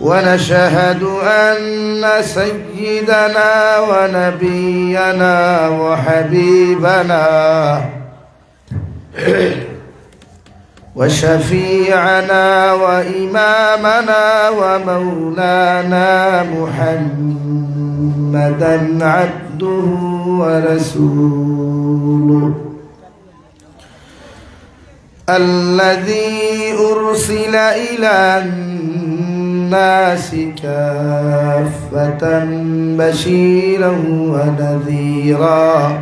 ونشهد أن سيدنا ونبينا وحبيبنا وشفيعنا وإمامنا ومولانا محمدا عبده ورسوله الذي أرسل إلى الناس كافة بشيرا ونذيرا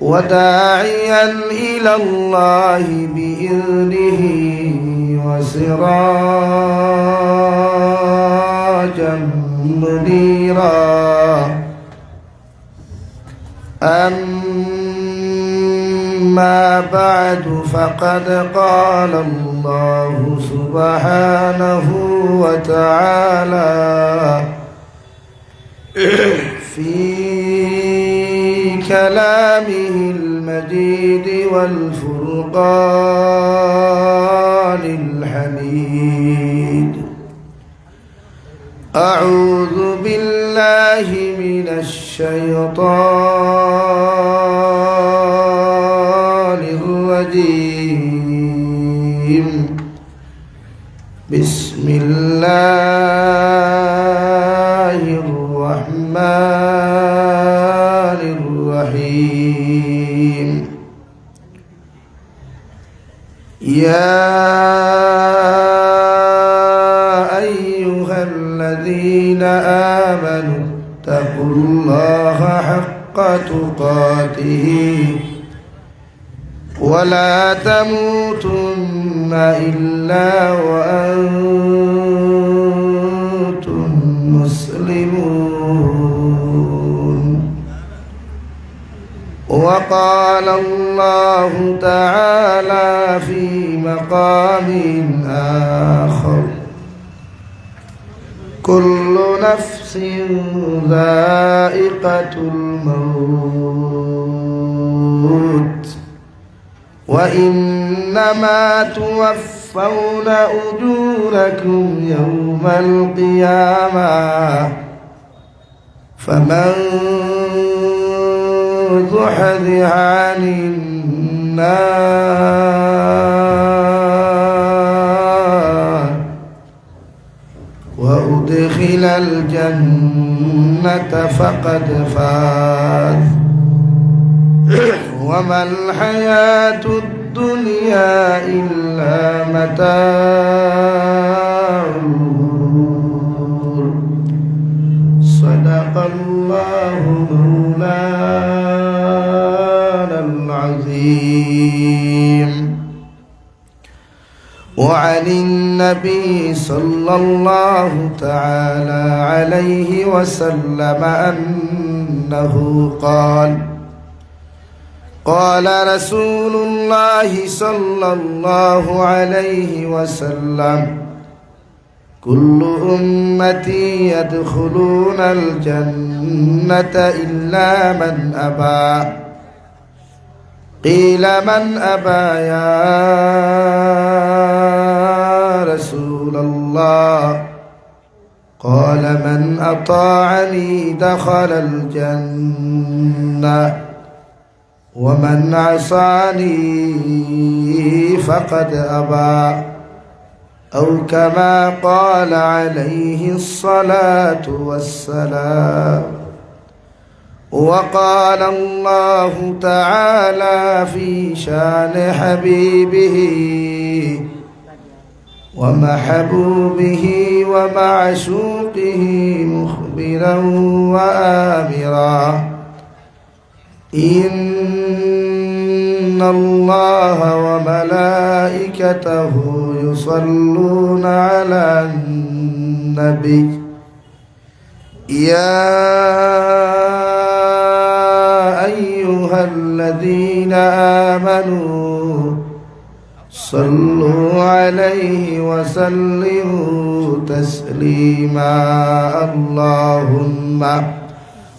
وداعيا إلى الله بإذنه وسراجا منيرا أما بعد فقد قال الله سبحانه وتعالى في كلامه المجيد والفرقان الحميد أعوذ بالله من الشيطان الرجيم بسم الله الرحمن الرحيم يا أيها الذين آمنوا اتقوا الله حق تقاته ولا تموتن إلا وأنتم مسلمون وقال الله تعالى في مقام آخر كل نفس ذائقة الموت وإنما توفون أجوركم يوم القيامة فمن زحزح عن النار وأدخل الجنة فقد فاز وما الحياة الدنيا إلا متاع الغرور صدق الله مولانا العظيم وعن النبي صلى الله تعالى عليه وسلم أنه قال رسول الله صلى الله عليه وسلم كل أمتي يدخلون الجنة إلا من أبى قيل من أبى يا رسول الله قال من أطاعني دخل الجنة ومن عصاني فقد أبى أو كما قال عليه الصلاة والسلام وقال الله تعالى في شان حبيبه ومحبوبه ومعشوقه مخبرا وآمرا إن الله وملائكته يصلون على النبي يا أيها الذين آمنوا صلوا عليه وسلموا تسليما اللهم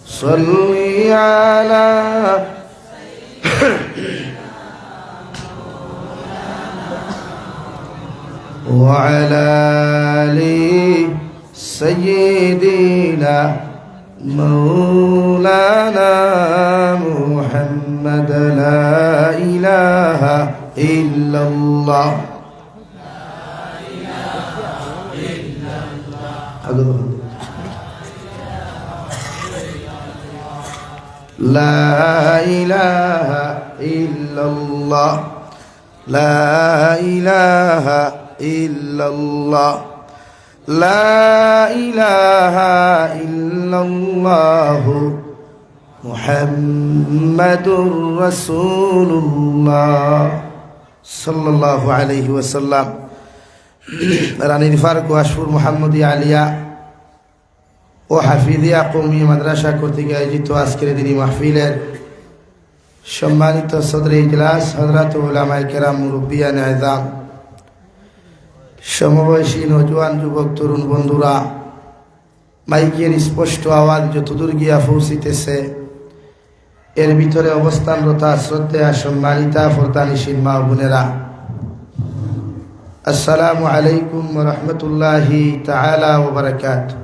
صل على وعلى آل سيدنا مولانا محمد لا إله إلا الله لا إله إلا الله لا إله إلا الله لا إله إلا الله محمد رسول الله صلى الله عليه وسلم রানীর ফারুক আশফুর মোহাম্মদী আলিয়া ও হাফিজিয়া কওমি মাদ্রাসা কর্তৃক আয়োজিত আজকের দিনী মাহফিলের সম্মানিত সদরে ইজলাস হযরত উলামায়ে কেরাম মুরব্বিয়ান আযম সমবয়সী নওজোয়ান যুবক তরুণ বন্ধুরা মাইকের স্পষ্ট আওয়াজ যতদূর গিয়া পৌঁছিতেছে এর ভিতরে অবস্থানরত শ্রদ্ধেয়া সম্মানিতা ফরদানিশীন মা বোনেরা আসসালামু আলাইকুম ওয়া রাহমাতুল্লাহি তাআলা ওয়া বারাকাতুহু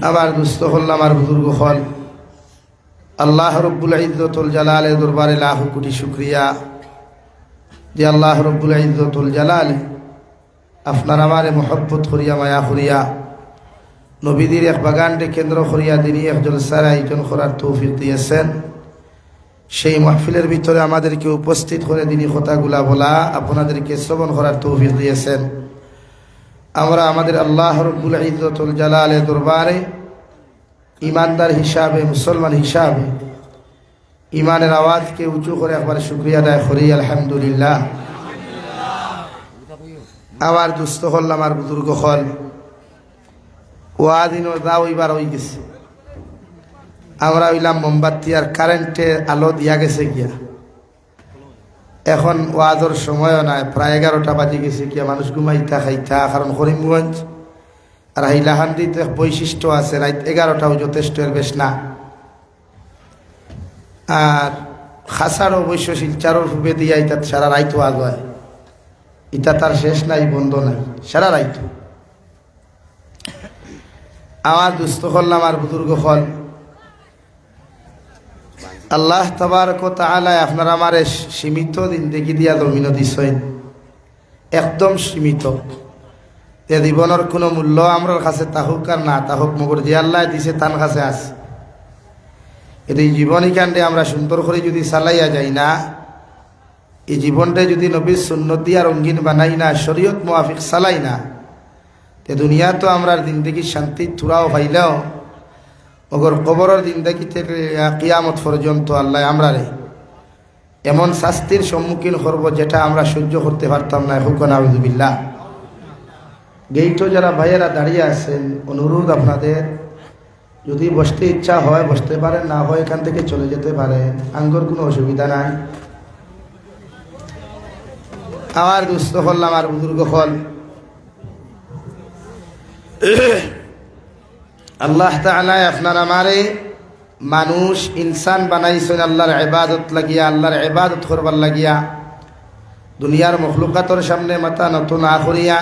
আমার দুস্থ হল আমার বুজুর্গ হল আল্লাহ রব্বুল ইজ্জতুল জালালের দরবারে লাখ কোটি শুকরিয়া যে আল্লাহ রব্বুল ইজ্জতুল জালাল আপনার আমারে মহব্বত করিয়া মায়া করিয়া নবীদের এক বাগানকে কেন্দ্র করিয়া দিনী এক জলসার আয়োজন করার তৌফিক দিয়েছেন। সেই মাহফিলের ভিতরে আমাদেরকে উপস্থিত করে দিনী কথাগুলা বলা আপনাদেরকে শ্রবণ করার তৌফিক দিয়েছেন। আমরা আমাদের আল্লাহ রব্বুল ইজ্জতুল জালালের দরবারে ইমানদার হিসাবে মুসলমান হিসাবে ইমানের আওয়াজকে উঁচু করে একবার শুকরিয়া আদায় করি আলহামদুলিল্লাহ। আমার দুস্থ হল আমার বুজুর্গ হল ওয়াদিন দাও এবার হয়ে গেছে। আমরা হইলাম মোমবাতি আর কারেন্টের আলো দিয়া গেছে গিয়া, এখন ওয়াজর সময়ও নাই, প্রায় 11টা বাজে গেছে গিয়া। মানুষ ঘুমাইতা খাইতা, কারণ করিমগঞ্জ আর হাইলাহান্দিতে বৈশিষ্ট্য আছে রাত 11টাও যথেষ্ট, এর বেশ না। আর খাসার অবশ্য শিলচারর ফুবে দিয়া ইতা সারা রাইত ওয়াজ হয়, ইটা তার শেষ নাই বন্ধ নাই, সারা রাইত। আমার দুস্থ করলাম আর বুজুর্গ হল আল্লাহ তাবারক ওয়া তাআলা আপনার আমারে সীমিত জিন্দেগি দিয়া জমিন দিছেন, একদম সীমিত। এ জীবনের কোনো মূল্য আমরার কাছে তাহুক আর না তাহুক, মগর যে আল্লাহ দিছে তার কাছে আছে। এই জীবনী কাণ্ডে আমরা সুন্দর করে যদি চালাইয়া যাই না, এই জীবনটা যদি নবীর সুন্নত দিয়া রঙিন বানাই না, শরীয়ত মুআফিক চালাই না, তে দুনিয়া তো আমরা জিন্দগি শান্তি থুরাও পাইলেও মগর কবরের জিন্দগি থেকে কিয়ামত পর্যন্ত আল্লাহ আমরারে এমন শাস্তির সম্মুখীন করব যেটা আমরা সহ্য করতে পারতাম না। হুকুন আউযুবিল্লাহ। গেইটো যারা ভাইয়েরা দাঁড়িয়ে আছেন, অনুরোধ আপনাদের, যদি বসতে ইচ্ছা হয় বসতে পারেন, না হয় এখান থেকে চলে যেতে পারেন, আঙ্গর কোনো অসুবিধা নাই। আমার দুস্থ হল আমার বুজুর্গ হল আল্লাহ তাআলা আপনার আমারে মানুষ ইনসান বানাইছেন আল্লাহর ইবাদত লাগিয়া, আল্লাহর ইবাদত করবার লাগিয়া। দুনিয়ার মখলুকাতর সামনে মাথা নত না করিয়া,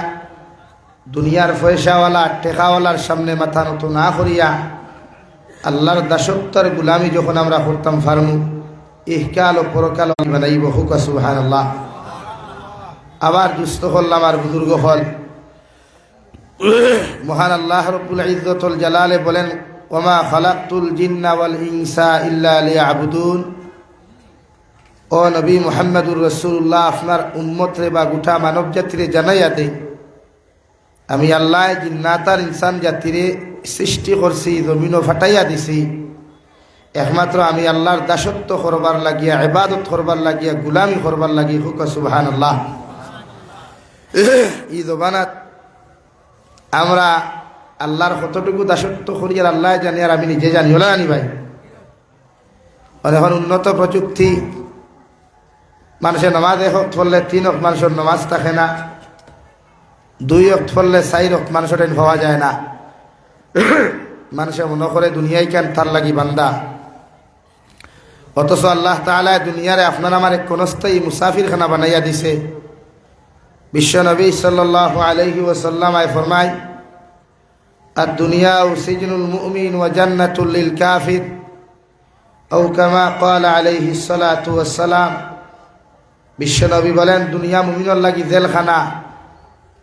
দুনিয়ার পয়সাওয়ালা টেকাওয়ালার সামনে মাথা নত না করিয়া আল্লাহর দাসত্বের গুলামি যখন আমরা করতাম ফারমু, ইহকাল ও পরকাল বানাইব। হুকা সুবহানাল্লাহ। আবার দুস্থ হল আমার বুজুর্গ হল মহান আল্লাহ রব্বুল ইজ্জতুল জালালে বলেন, ওমা খালাকতুল জিন্না ওয়াল ইনসা ইল্লা লিয়াবুদুন। ও নবী মুহাম্মদুর রাসূলুল্লাহ, আপনার উম্মতরে বা গোটা মানব জাতিরে জানাইয়া দে, আমি আল্লাহ জিন্নাত আর ইনসান জাতিরে সৃষ্টি করছি, জমিনও ফাটাইয়া দিছি, একমাত্র আমি আল্লাহর দাসত্ব করবার লাগিয়া, ইবাদত করবার লাগিয়া, গুলামি করবার লাগি। হুকা সুবহানাল্লাহ। এই জবানাত আমরা আল্লাহর কতটুকু দাসত্ব করি আর আল্লাহ জানি, আর আমি নিজে জানি, ওলা জানি ভাই। আর এখন উন্নত প্রযুক্তি, মানুষের নামাজ এক ওয়াক্ত পড়লে 3 ওয়াক্ত মানুষের নামাজ থাকে না, 2 ওয়াক্ত পড়লে 4 ওয়াক্ত মানুষের টাইম পাওয়া যায় না। মানুষে মনে করে দুনিয়ায় কেন তার লাগি বান্দা, অথচ আল্লাহ তাআলা দুনিয়ারে আপনার আমার এক কোনস্থায়ী মুসাফিরখানা বানাইয়া দিছে। বিশ্বনবী সাল্লাল্লাহু আলাইহি ওয়াসাল্লাম ফরমায় আদ-দুনিয়া সিজনুল মুমিন ওয়া জান্নাতুল লিল কাফির আও কামা ক্বালা আলাইহিস সালাতু ওয়াস সালাম। বিশ্বনবী বলেন দুনিয়া মুমিনের লাগি জেলখানা।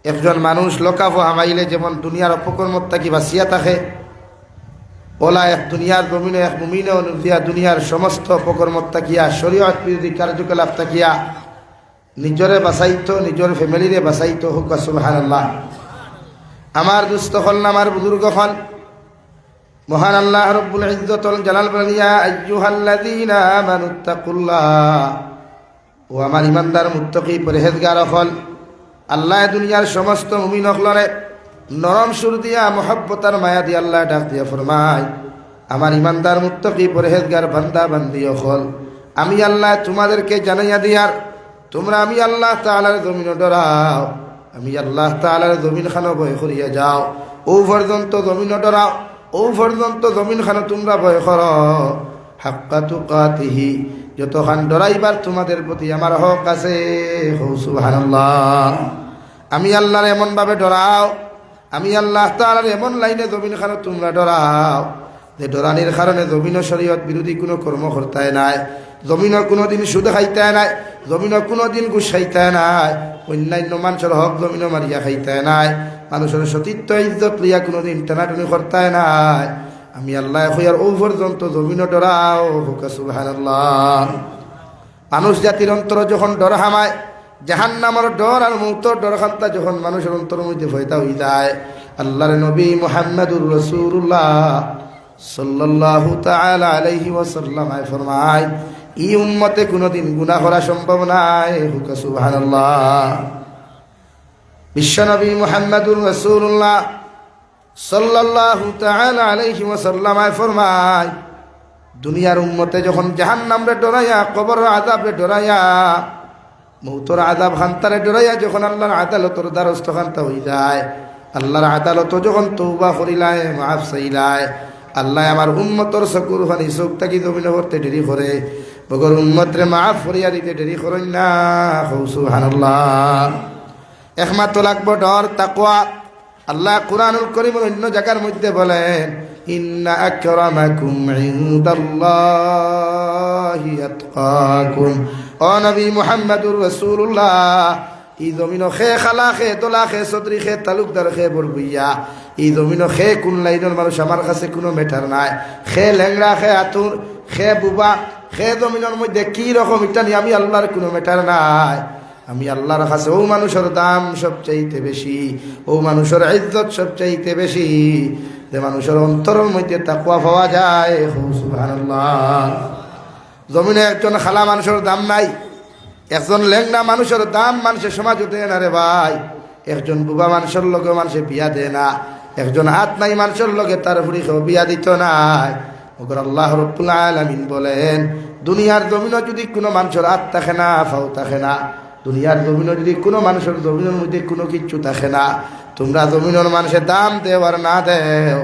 একজন মানুষ লোকাফ হামাইলে যেমন দুনিয়ার অপকর্মত থাকি বাঁচিয়া থাকে, ওলা এক দুনিয়ার জমিনে এক মুমিনে অনুযায়ী দুনিয়ার সমস্ত অপকর্মত থাকিয়া শরীয়ত বিরোধী কার্যকলাপ থাকিয়া নিজরে বাঁচাইতো, নিজের ফ্যামিলিরে বাঁচাইতো। হুক সুবহানাল্লাহ। আমার দুস্থ হল আমার বুজুর্গ হল মহান আল্লাহ রব্বুল ইজ্জতুল জালাল বলেন ইয়া আইয়ুহাল্লাযীনা আমানুত্তাকুল্লাহ, ও আমার ইমানদার মুত্তাকি পরহেজগার হল। আল্লাহ দুনিয়ার সমস্ত মুমিন হলরে নরম সুর দিয়া মহব্বতার মায়া দিয়ে আল্লাহ ডাক দিয়া ফরমায় আমার ইমানদার মুত্তাকি পরহেজগার বান্দা বান্দি হল, আমি আল্লাহ তোমাদেরকে জানাইয়া দিয়ার তোমরা আমি আল্লাহ তাআলার জমিন ডরাও, আমি আল্লাহ তাআলার জমিন খানো ভয় করিয়া যাও। ও পর্যন্ত জমিন ডরাও, ও পর্যন্ত জমিন খানো তোমরা ভয় কর। হাক্কা তুকাতিহি, যতক্ষণ ডরাইবার তোমাদের প্রতি আমার হক আছে। সুবহানাল্লাহ। আমি আল্লাহর এমন ভাবে ডরাও, আমি আল্লাহ তাআলার এমন লাইনে জমিন খানো তোমরা ডরাও যে ডরানির কারণে জমিন শরীয়ত বিরোধী কোনো কর্ম করতে নাই, জমিনও কোনোদিন সুদ খাইতে নাই, জমিনও কোনোদিন ঘুষ খাইতে নাই, অন্যান্য মানুষের হক জমিনও মারিয়া খাইতে নাই, মানুষের সতীত্ব ইজ্জত লইয়া কোনোদিন টানাটুনি করতে নাই। আমি আল্লাহ হইয়ার ও পর্যন্ত জমিনও ডরাও। সুবহানাল্লাহ। মানুষ জাতির অন্তর যখন ডর হামায়, জাহান্নামের ডর আর মৌতের ডর খান্তা যখন মানুষের অন্তর মধ্যে ভয়তা হয়ে যায়, আল্লাহর নবী মুহাম্মদুর রাসূলুল্লাহ সাল্লাল্লাহু তাআলা আলাইহি ওয়াসাল্লাম ফরমায় এই উম্মতে কোনোদিন গুনাহ করা সম্ভব নাই। সুবহানাল্লাহ। বিশ্বনবী মুহাম্মদুর রাসূলুল্লাহ সাল্লাল্লাহু তাআলা আলাইহি ওয়াসাল্লাম ফরমায় দুনিয়ার উম্মতে যখন জাহান্নামরে ডরাইয়া, কবরের আযাবে ডরাইয়া, মৌতের আযাব খান্তারে ডরাইয়া যখন আল্লাহর আদালতর দ্বারস্থ খান্তা হয়ে যায়, আল্লাহর আদালত যখন তওবা করিলায়, মাফ চাইলায়, আল্লাহ আমার উম্মতর চকুর পানি চোখ থাকি জমিনে করতে দেরি করে, বগর উম্মতরে মাফ করিয়া দিতে দেরি করেন না। সুবহানাল্লাহ। একমাত্র লাগবো ডর, তাকওয়া। আল্লাহ কুরআনুল কারীমের অন্য জায়গার মধ্যে বলেন ইন্না আকরামাকুম ইনদাল্লাহি আতকাকুম। ও নবী মুহাম্মদুর রাসূলুল্লাহ, এই জমিন খে খালা খে তোলা খে চৌধুরী খে তালুকদার খে বরবইয়া, এই জমিন খে কোন লাইনের মানুষ আমার কাছে কোনো ম্যাটার নাই। খে ল্যাংড়া খে আতুর খে বুবা খে জমিনের মধ্যে কি রকম এটা নিয়ে আমি আল্লাহর কোনো ম্যাটার নাই। আমি আল্লাহর কাছে ও মানুষের দাম সবচাইতে বেশি, ও মানুষের ইজ্জত সবচাইতে বেশি যে মানুষের অন্তরের মধ্যে তাকওয়া পাওয়া যায়। সুবহানাল্লাহ। জমিনে একজন খালা মানুষের দাম নাই, একজন ল্যাংড়া মানুষের দাম মানুষের সমাজ দেয় না রে ভাই। একজন বুবা মানুষের লগে মানুষে বিয়া দেয় না, একজন হাত নাই মানুষের লগে তার ফুড়ি কেউ বিয়া দিত নাই। ওগর আল্লাহ রাব্বুল আলামিন বলেন দুনিয়ার জমিনে যদি কোনো মানুষের হাত থাকে না, ফাও থাকে না, দুনিয়ার জমিনে যদি কোনো মানুষের জমিনের মধ্যে কোনো কিচ্ছু থাকে না, তোমরা জমিনের মানুষের দাম দেও আর না দেও,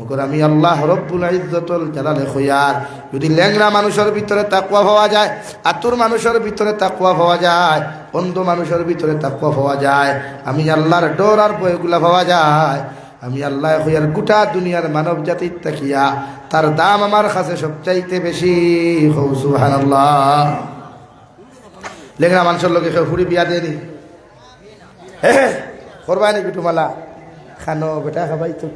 ওগর আমি আল্লাহ রব্বুল ইজ্জতুল জালালে খয়ার যদি ল্যাংড়া মানুষের ভিতরে তাকওয়া পাওয়া যায়, আতুর মানুষের ভিতরে তাকওয়া পাওয়া যায়, অন্ধ মানুষের ভিতরে তাকওয়া পাওয়া যায়, আমি আল্লাহর ডর আর ভয়গুলা পাওয়া যায়, আমি আল্লাহ খয়ার গোটা দুনিয়ার মানব জাতির তাকিয়া তার দাম আমার কাছে সবচাইতে বেশি। সুবহানাল্লাহ। লেংরা মানুষের লোকে কেউ ফুড়ি বিয়া দেয়নি, হ্যাঁ করবাই নাকি তোমালা খানো বেটা খাবাই তো।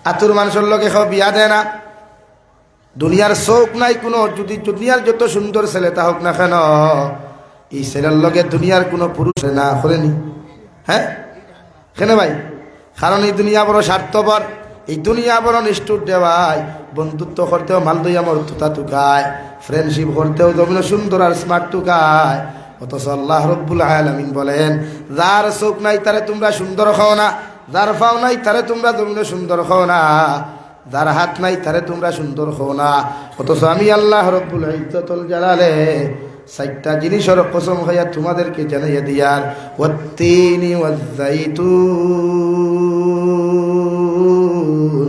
আতুর মানুষের লোকে কেউ বিয়া দেয় না। দুনিয়ার চোখ নাই কোনো, যদি দুনিয়ার যত সুন্দর ছেলে তা হোক না কেন, এই ছেলের লগে দুনিয়ার কোনো পুরুষ না করেনি। হ্যাঁ কেন ভাই? কারণ এই দুনিয়া বড় স্বার্থপর, এই দুনিয়া বড় নিষ্ঠুর দেওয়াই। বন্ধুত্ব করতেও মাল দইয়া মর তুতা তুকায়, ফ্রেন্ডশিপ করতেও জমিন সুন্দর আর স্মার্ট তুকায়। অথচ আল্লাহ রব্বুল আলামিন বলেন যার চোখ নাই তারে তোমরা সুন্দর খাও না, যার পাও নাই তারে তোমরা জমিনে সুন্দর খাও না, যার হাত নাই তারে তোমরা সুন্দর খাও না। অথচ আমি আল্লাহ রব্বুল ইজ্জতুল জালালে চারটা জিনিসের কসম খাইয়া তোমাদেরকে জানাইয়া দিয়ার ওয়াত্তিনি ওয়াজ্জাইতুন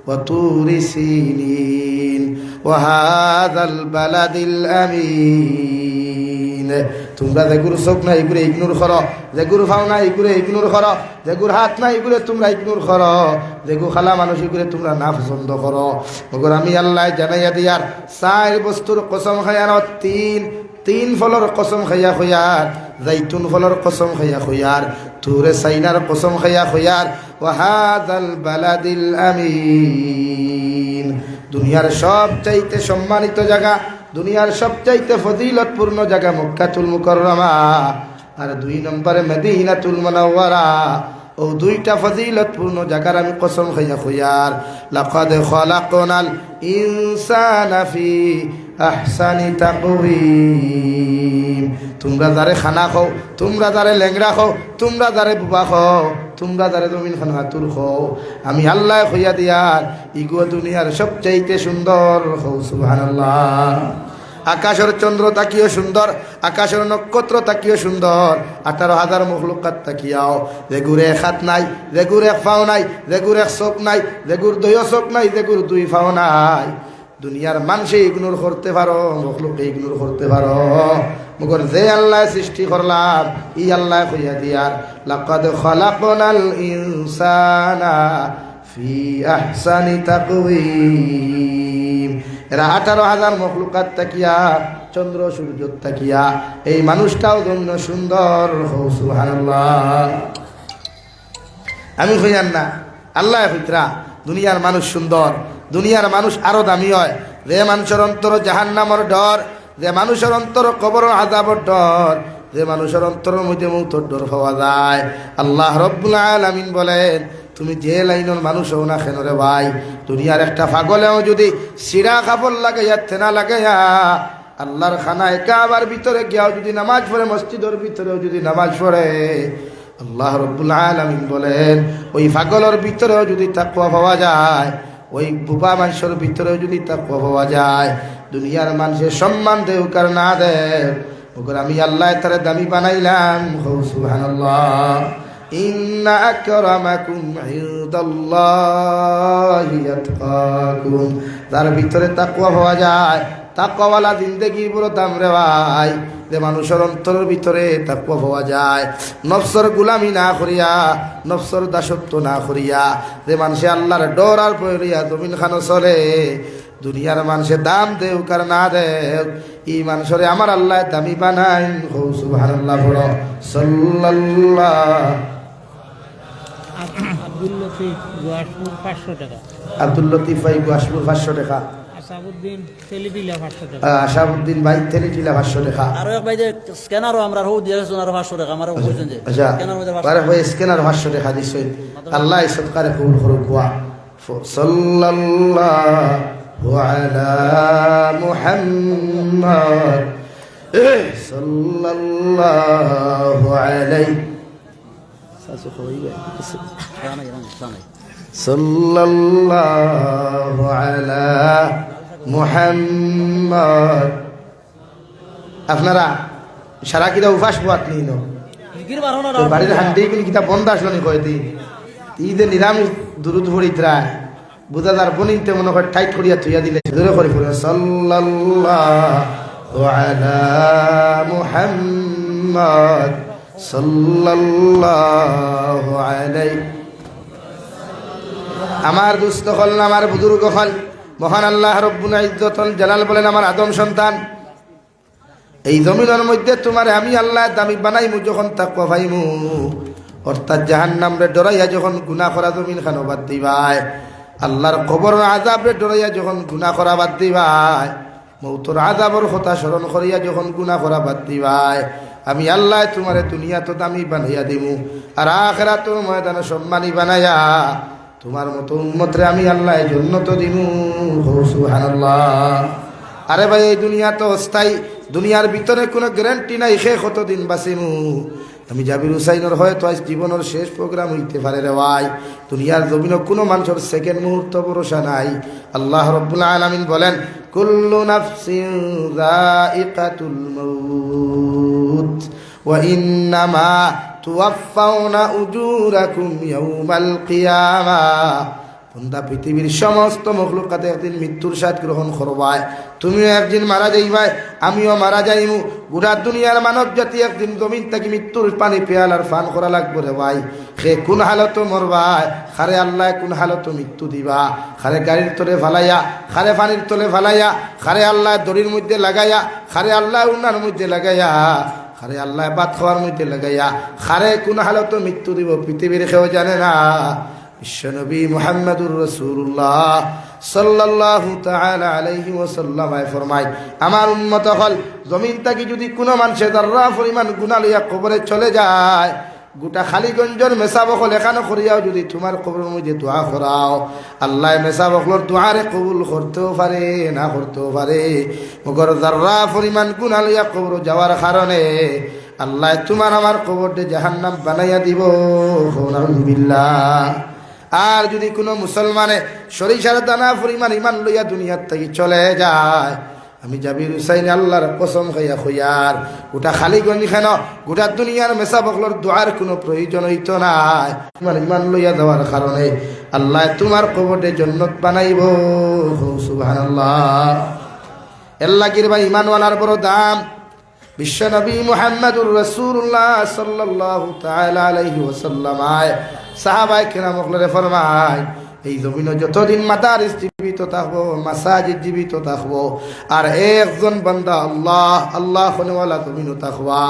ওয়া তুরি সিনিন ওয়া হাযাল বালাদিল আমিন। তোমরা যেগুর চোখ না এগুলো ইগনোর করো, যেগুর ভাও না এগুলো ইগনোর করো, যেগুর হাত না এগুলো তোমরা ইগনোর করো, যেগু খালা মানুষ এগুলো তোমরা না পছন্দ করো। মগর আমি আল্লাহ জানাইয়া দিয়ার 4 বস্তুর কসম খাইয়ার, তিন ফলর কসম খাইয়া খয়ার, জাইতুন ফলর কসম খাইয়া খয়ার, তুরে সাইনার কসম খাইয়া খয়ার, ওয়াহাদাল বালাদিল আমিন। দুনিয়ার সবচাইতে সম্মানিত জায়গা, দুনিয়ার সবচাইতে ফজিলতপূর্ণ জায়গা মক্কাতুল মুকাররমা, আর 2 নম্বরে মদিনাতুল মুনাওয়ারা। ও 2টা ফজিলতপূর্ণ জায়গার আমি কসম খাইয়া খয়ার, লাকাদ খালাকনাল ইনসানা ফি আহসানি তাকওয়িম। তোমরা যারে খানা খাও, তোমরা যারে লেংরা খাও, তোমরা যারে বুবা খাও, তোমরা যারে জমিন খান হাতুর খাও, আমি আল্লাহ খইয়া দিয়ার ইগো দুনিয়ার সবচাইতে সুন্দর। হও সুবহানাল্লাহ। আকাশের চন্দ্র তাকিও সুন্দর, আকাশের নক্ষত্র তাকিও সুন্দর, 18,000 মখলুকাত তাকিয়াও, যেগুর 1 হাত নাই, যেগুর 1 পাও নাই, যেগুর 1 চোখ নাই, যেগুর 2 চোখ নাই, যেগুর 2 পাও নাই। দুনিয়ার মানুষে ইগনোর করতে পারো, মখলুকে ইগনোর করতে পারো, মগর যে আল্লাহ সৃষ্টি করলাম ই আল্লাহ কইয়া দিয়ার, লাকাদ খালাকনাল ইনসানা ফি আহসানি তাকওয়িম। এরা 18,000 মখলুকাত তাকিয়া, চন্দ্র সূর্য তাকিয়া, এই মানুষটাও জন্য সুন্দর। হও সুবহানাল্লাহ। আমি কইয়ান না, আল্লাহ ফিতরা দুনিয়ার মানুষ সুন্দর, দুনিয়ার মানুষ আরো দামি হয়। যে মানুষের অন্তর জাহান্নামের ডর, যে মানুষের অন্তর কবর আযাবের ডর, যে মানুষের অন্তরের মধ্যে মৌতের ডর পাওয়া যায়, আল্লাহ রাব্বুল আলামিন বলেন, তুমি যে লাইনের মানুষ হও না কেন রে ভাই, দুনিয়ার একটা পাগলেও যদি সিরা কাপড় লাগাইয়া থেনা লাগাইয়া আল্লাহর খানায় কাবার ভিতরে গিয়াও যদি নামাজ পড়ে, মসজিদের ভিতরেও যদি নামাজ পড়ে, আল্লাহ রাব্বুল আলামিন বলেন ওই পাগলের ভিতরেও যদি তাকওয়া পাওয়া যায়, ওই বুবা মানুষের ভিতরেও যদি তাকওয়া পাওয়া যায়, দুনিয়ার মানুষের সম্মান দেও কার না দেও, ওগর আমি আল্লাহ তারে দামি বানাইলাম। হও সুবহানাল্লাহ। ইন্না আকরামাকুম ইনদাল্লাহি আতকাকুম। যার ভিতরে তাকওয়া পাওয়া যায়, তাকওয়াওয়ালা জিন্দেগির বড় দাম রে ভাই। যে মানুষের অন্তরের ভিতরে তাকওয়া পাওয়া যায়, নফসের গোলামি না করিয়া, নফসের দাসত্ব না করিয়া, যে মানুষে আল্লাহর ডর আর পড়িয়া জমিন খানো চলে, দুনিয়ার মানুষের দাম দেও কার না দেও, এই মানুষরে আমার আল্লাহ দামি বানাই। হও সুবহানাল্লাহ। বড় সাল্লাল্লাহ। আব্দুল লতিফ গুয়াশপুর 500 টাকা। আব্দুল লতিফ ভাই গুয়াশপুর 500 টাকা। আসাবউদ্দিন তেলিটিলা 500 টাকা। আসাবউদ্দিন ভাই তেলিটিলা 500 টাকা। আরো এক ভাই যে স্ক্যানারও আমরা হো দিয়েছেন আর 500 টাকা আমারও কইছেন যে আচ্ছা স্ক্যানার মধ্যে আরে ভাই স্ক্যানার 500 টাকা দিছেন, আল্লাহ এই সদকারে কবুল করুক। ওয়া সাল্লাল্লাহু আলা মুহাম্মদ সাল্লাল্লাহু আলাইহি সাল্লাল্লাহু আলা মুহাম্মদ। আপনারা সারা কিরা উপাস বাত নিন, জিকির বারো না বাড়ির হান্ডি কিন্তু কিতা বন্ধ আসলো নি কয় দিন ঈদে নিরামিষ দুরুদ পড়িতরা বুঝাদার বনিতে মনে করে টাইট করিয়া থইয়া দিলে ধরে করে পড়ে সাল্লাল্লাহু আলা মুহাম্মদ সাল্লাল্লাহু আলাইহি। আমার দুস্থ হল না, আমার বুজুর্গ হল, মহান আল্লাহ রব্বুল ইজ্জতুল জালাল বলেন, আমার আদম সন্তান, এই জমিনের মধ্যে তোমার আমি আল্লাহ দামি বানাইমু যখন তাকওয়া পাইমু, অর্থাৎ জাহান্নাম রে ডরাইয়া যখন গুনাহ করা জমিন খানো বাদ দিবাই, আল্লাহর কবর আযাব রে ডরাইয়া যখন গুনাহ করা বাদ দিবাই, মৌতর আযাবর কথা স্মরণ করিয়া যখন গুনাহ করা বাদ দিবাই, আমি আল্লাহ তোমারে দুনিয়া তো দামি বানাইয়া দিমু, আর আখিরাতের ময়দানে সম্মানী বানাইয়া তোমার মতো উম্মতরে আমি আল্লাহ জান্নাত দিমু। সুবহানাল্লাহ। আরে ভাই এই দুনিয়া তো অস্থায়ী, দুনিয়ার ভিতরে কোনো গ্যারান্টি নাই সে কতদিন বাঁচিমু। আমি জাবির হুসাইনের হয়তো আজ জীবনের শেষ প্রোগ্রাম হইতে পারে রে ভাই। দুনিয়ার জমিনে কোনো মানুষের সেকেন্ড মুহূর্ত ভরসা নাই। আল্লাহ রাব্বুল আলামিন বলেন, কুল্লু নাফসিন যায়িকাতুল মাউত ওয়া ইন্নামা তুওয়াফাউনা উজুরাকুম ইয়াউমাল কিয়ামাহ। বন্দা পৃথিবীর সমস্ত মখলুকাতে একদিন মৃত্যুর স্বাদ গ্রহণ করবায়, তুমিও একদিন মারা যাইবাই, আমিও মারা যাইমু। গোটা দুনিয়ার মানব জাতি একদিন জমিন থেকে মৃত্যুর পানি পেয়ালার ফান করা লাগবো রে ভাই। সে কোন হালত মরবাই, খারে আল্লাহ কোন হালত মৃত্যু দিবা, খারে গাড়ির তলে ফালাইয়া, খারে পানির তলে ফালাইয়া, খারে আল্লাহ দড়ির মধ্যে লাগাইয়া, খারে আল্লাহ উনার মধ্যে লাগাইয়া, খারে আল্লাহ ভাত খাওয়ার মধ্যে লাগাইয়া, খারে কোন হালত মৃত্যু দিব পৃথিবীর কেউ জানে না। বিশ্বনবী মুহাম্মদুর রাসূলুল্লাহ সাল্লাল্লাহু তাআলা আলাইহি ওয়াসাল্লাম ফরমায়, আমার উম্মত হল জমিন থেকে যদি কোনো মানুষে যাররা পরিমাণ গুনাহ লইয়া কবরে চলে যায়, গোটা খালিগঞ্জের মেসাবকল এখানে করিয়াও যদি তোমার কবরের মধ্যে দোয়া করাও, আল্লাহ মেসাবকলর দোয়ারে কবুল করতেও পারে না করতেও পারে। মগর যাররা পরিমাণ গুনাহ লইয়া কবর যাওয়ার কারণে আল্লাহ তোমার আমার কবরটা জাহান্নাম বানাইয়া দিব। নাউযুবিল্লাহ। আর যদি কোনো মুসলমানে সরিষার দানা পরিমাণ ইমান লইয়া দুনিয়ার থেকে চলে যায়, আমি জাবির হুসাইন আল্লাহর কসম খাইয়া খুইয়ার গোটা খালিগঞ্জ খেন গোটা দুনিয়ার মেসা বকলর দোয়ার কোনো প্রয়োজন হইত নাই। তোমার ইমান লইয়া দেওয়ার কারণে আল্লাহ তোমার কবরে জান্নাত বানাইব। সুবহানাল্লাহ। এল্লাগির ভাই ইমানওয়ালার বড় দাম। বিশ্বনবী মুহাম্মদুর রাসূলুল্লাহ সাল্লাল্লাহু তাআলা আলাইহি ওয়াসাল্লাম সাহাবায়ে কেরাম বকলরে ফরমায়, এই জমিনে যতদিন মাদারিস জীবিত থাকবো, মাসাজিদ জীবিত থাকবো, আর একজন বান্দা আল্লাহ আল্লাহ হনেওয়ালা জমিনও থাকবা,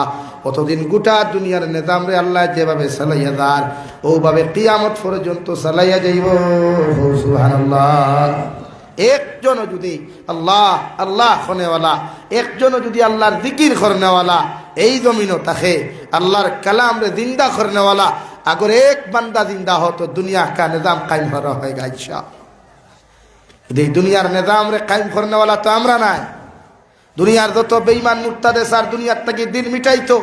অতদিন গোটা দুনিয়ার নিজাম রে আল্লাহ যেভাবে চালাইয়া যার ওভাবে কিয়ামত পর্যন্ত চালাইয়া যাইব। সুবহানাল্লাহ। একজনও যদি আল্লাহ আল্লাহ হনেওয়ালা, একজনও যদি আল্লাহর জিকির করনেওয়ালা এই জমিনও থাকে, আল্লাহর কালাম রে জিন্দা করনেওয়ালা, अगर एक बंदा जिंदा हो तो दुनिया का निजाम कायम हो रहेगा इंशाअल्लाह। दुनियार निजाम रे कायम करने वाला तो আমরা নাই। দুনিয়ার যত বেঈমান মুরতাদে সার দুনিয়ার থেকে দিন মিটাইতো,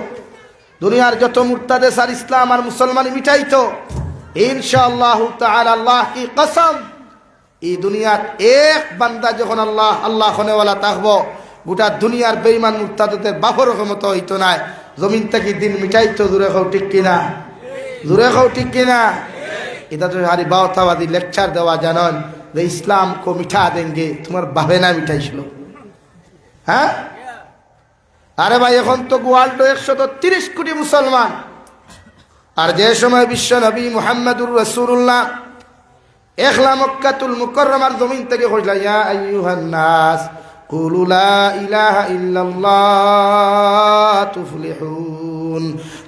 দুনিয়ার যত মুরতাদে সার ইসলাম আর মুসলমান মিটাইতো, ইনশাআল্লাহ তাআলা আল্লাহ কি কসম, এই দুনিয়ার এক বান্দা যখন আল্লাহ আল্লাহ হনে वाला থাকবো, গোটা দুনিয়ার বেঈমান মুরতাদের বাফর ক্ষমতা হইতো না, জমিন থেকে দিন মিটাইতো। দূরে খাও ঠিক কিনা? জোরে খাও ঠিক কিনা? এটা তো হারি বাওতাবাদী লেকচার দেওয়া জানন যে ইসলাম কো মিঠা দেंगे, তোমার বাপে না মিঠাইছিল। হ্যাঁ আরে ভাই, এখন তো ওয়ার্ল্ড 130 কোটি মুসলমান, আর যে সময় বিশ্ব নবী মুহাম্মদুর রাসূলুল্লাহ একলা মক্কাতুল মুকাররমার জমিন থেকে কইলা, ইয়া আইয়ুহান নাস কুলু লা ইলাহা ইল্লাল্লাহ তুফলিহুন।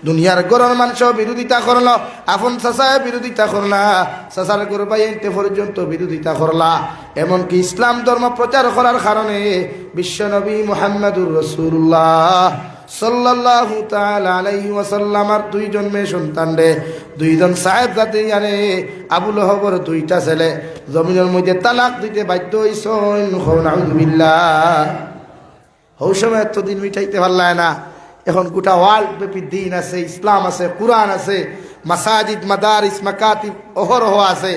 দুনিয়ার গরর মানুষ বিরোধিতা করলো, আপন চাচায় বিরোধিতা করলা, চাচার গর ভাই এনতে পর্যন্ত বিরোধিতা করলা, এমনকি ইসলাম ধর্ম প্রচার করার কারণে বিশ্বনবী মুহাম্মদুর রাসূলুল্লাহ সাল্লাল্লাহু তাআলা আলাইহি ওয়াসাল্লামার দুইজন মেয়ে সন্তান রে, দুইজন সাহেব জাতি আরে আবু লহবর দুইটা ছেলে জমিনের মধ্যে তালাক দিতে বাধ্য হইছেন। নাউযুবিল্লাহ। ওই সময় এত দিন মিটাইতে পারলায় না, এখন গোটা ওয়ার্ল্ড ব্যাপী দিন আছে, ইসলাম আছে, কুরআন আছে, মাসাজিদ মাদারিস মাকাতিব অহরহ আছে।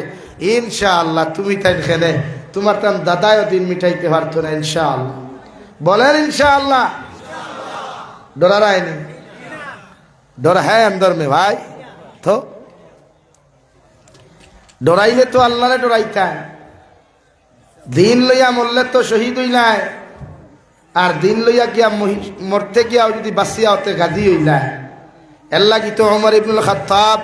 ইনশাআল্লাহ তুমি তাই খেলে তোমার তার দাদাও দিন মিটাইতে পারতো না ইনশাআল্লাহ। বলেন ইনশাআল্লাহ। डरा रहा है नहीं? डर है अंदर में भाई, तो डराइले तो अल्लाह ने डराइता है। दिन लइया मरले तो शहीद हইলা है, আর দিন লইয়া গিয়া মরতে গিয়া যদি বাঁচিয়া হতে গাদি হইলা। এর লাগি তো ওমর ইবনুল খাত্তাব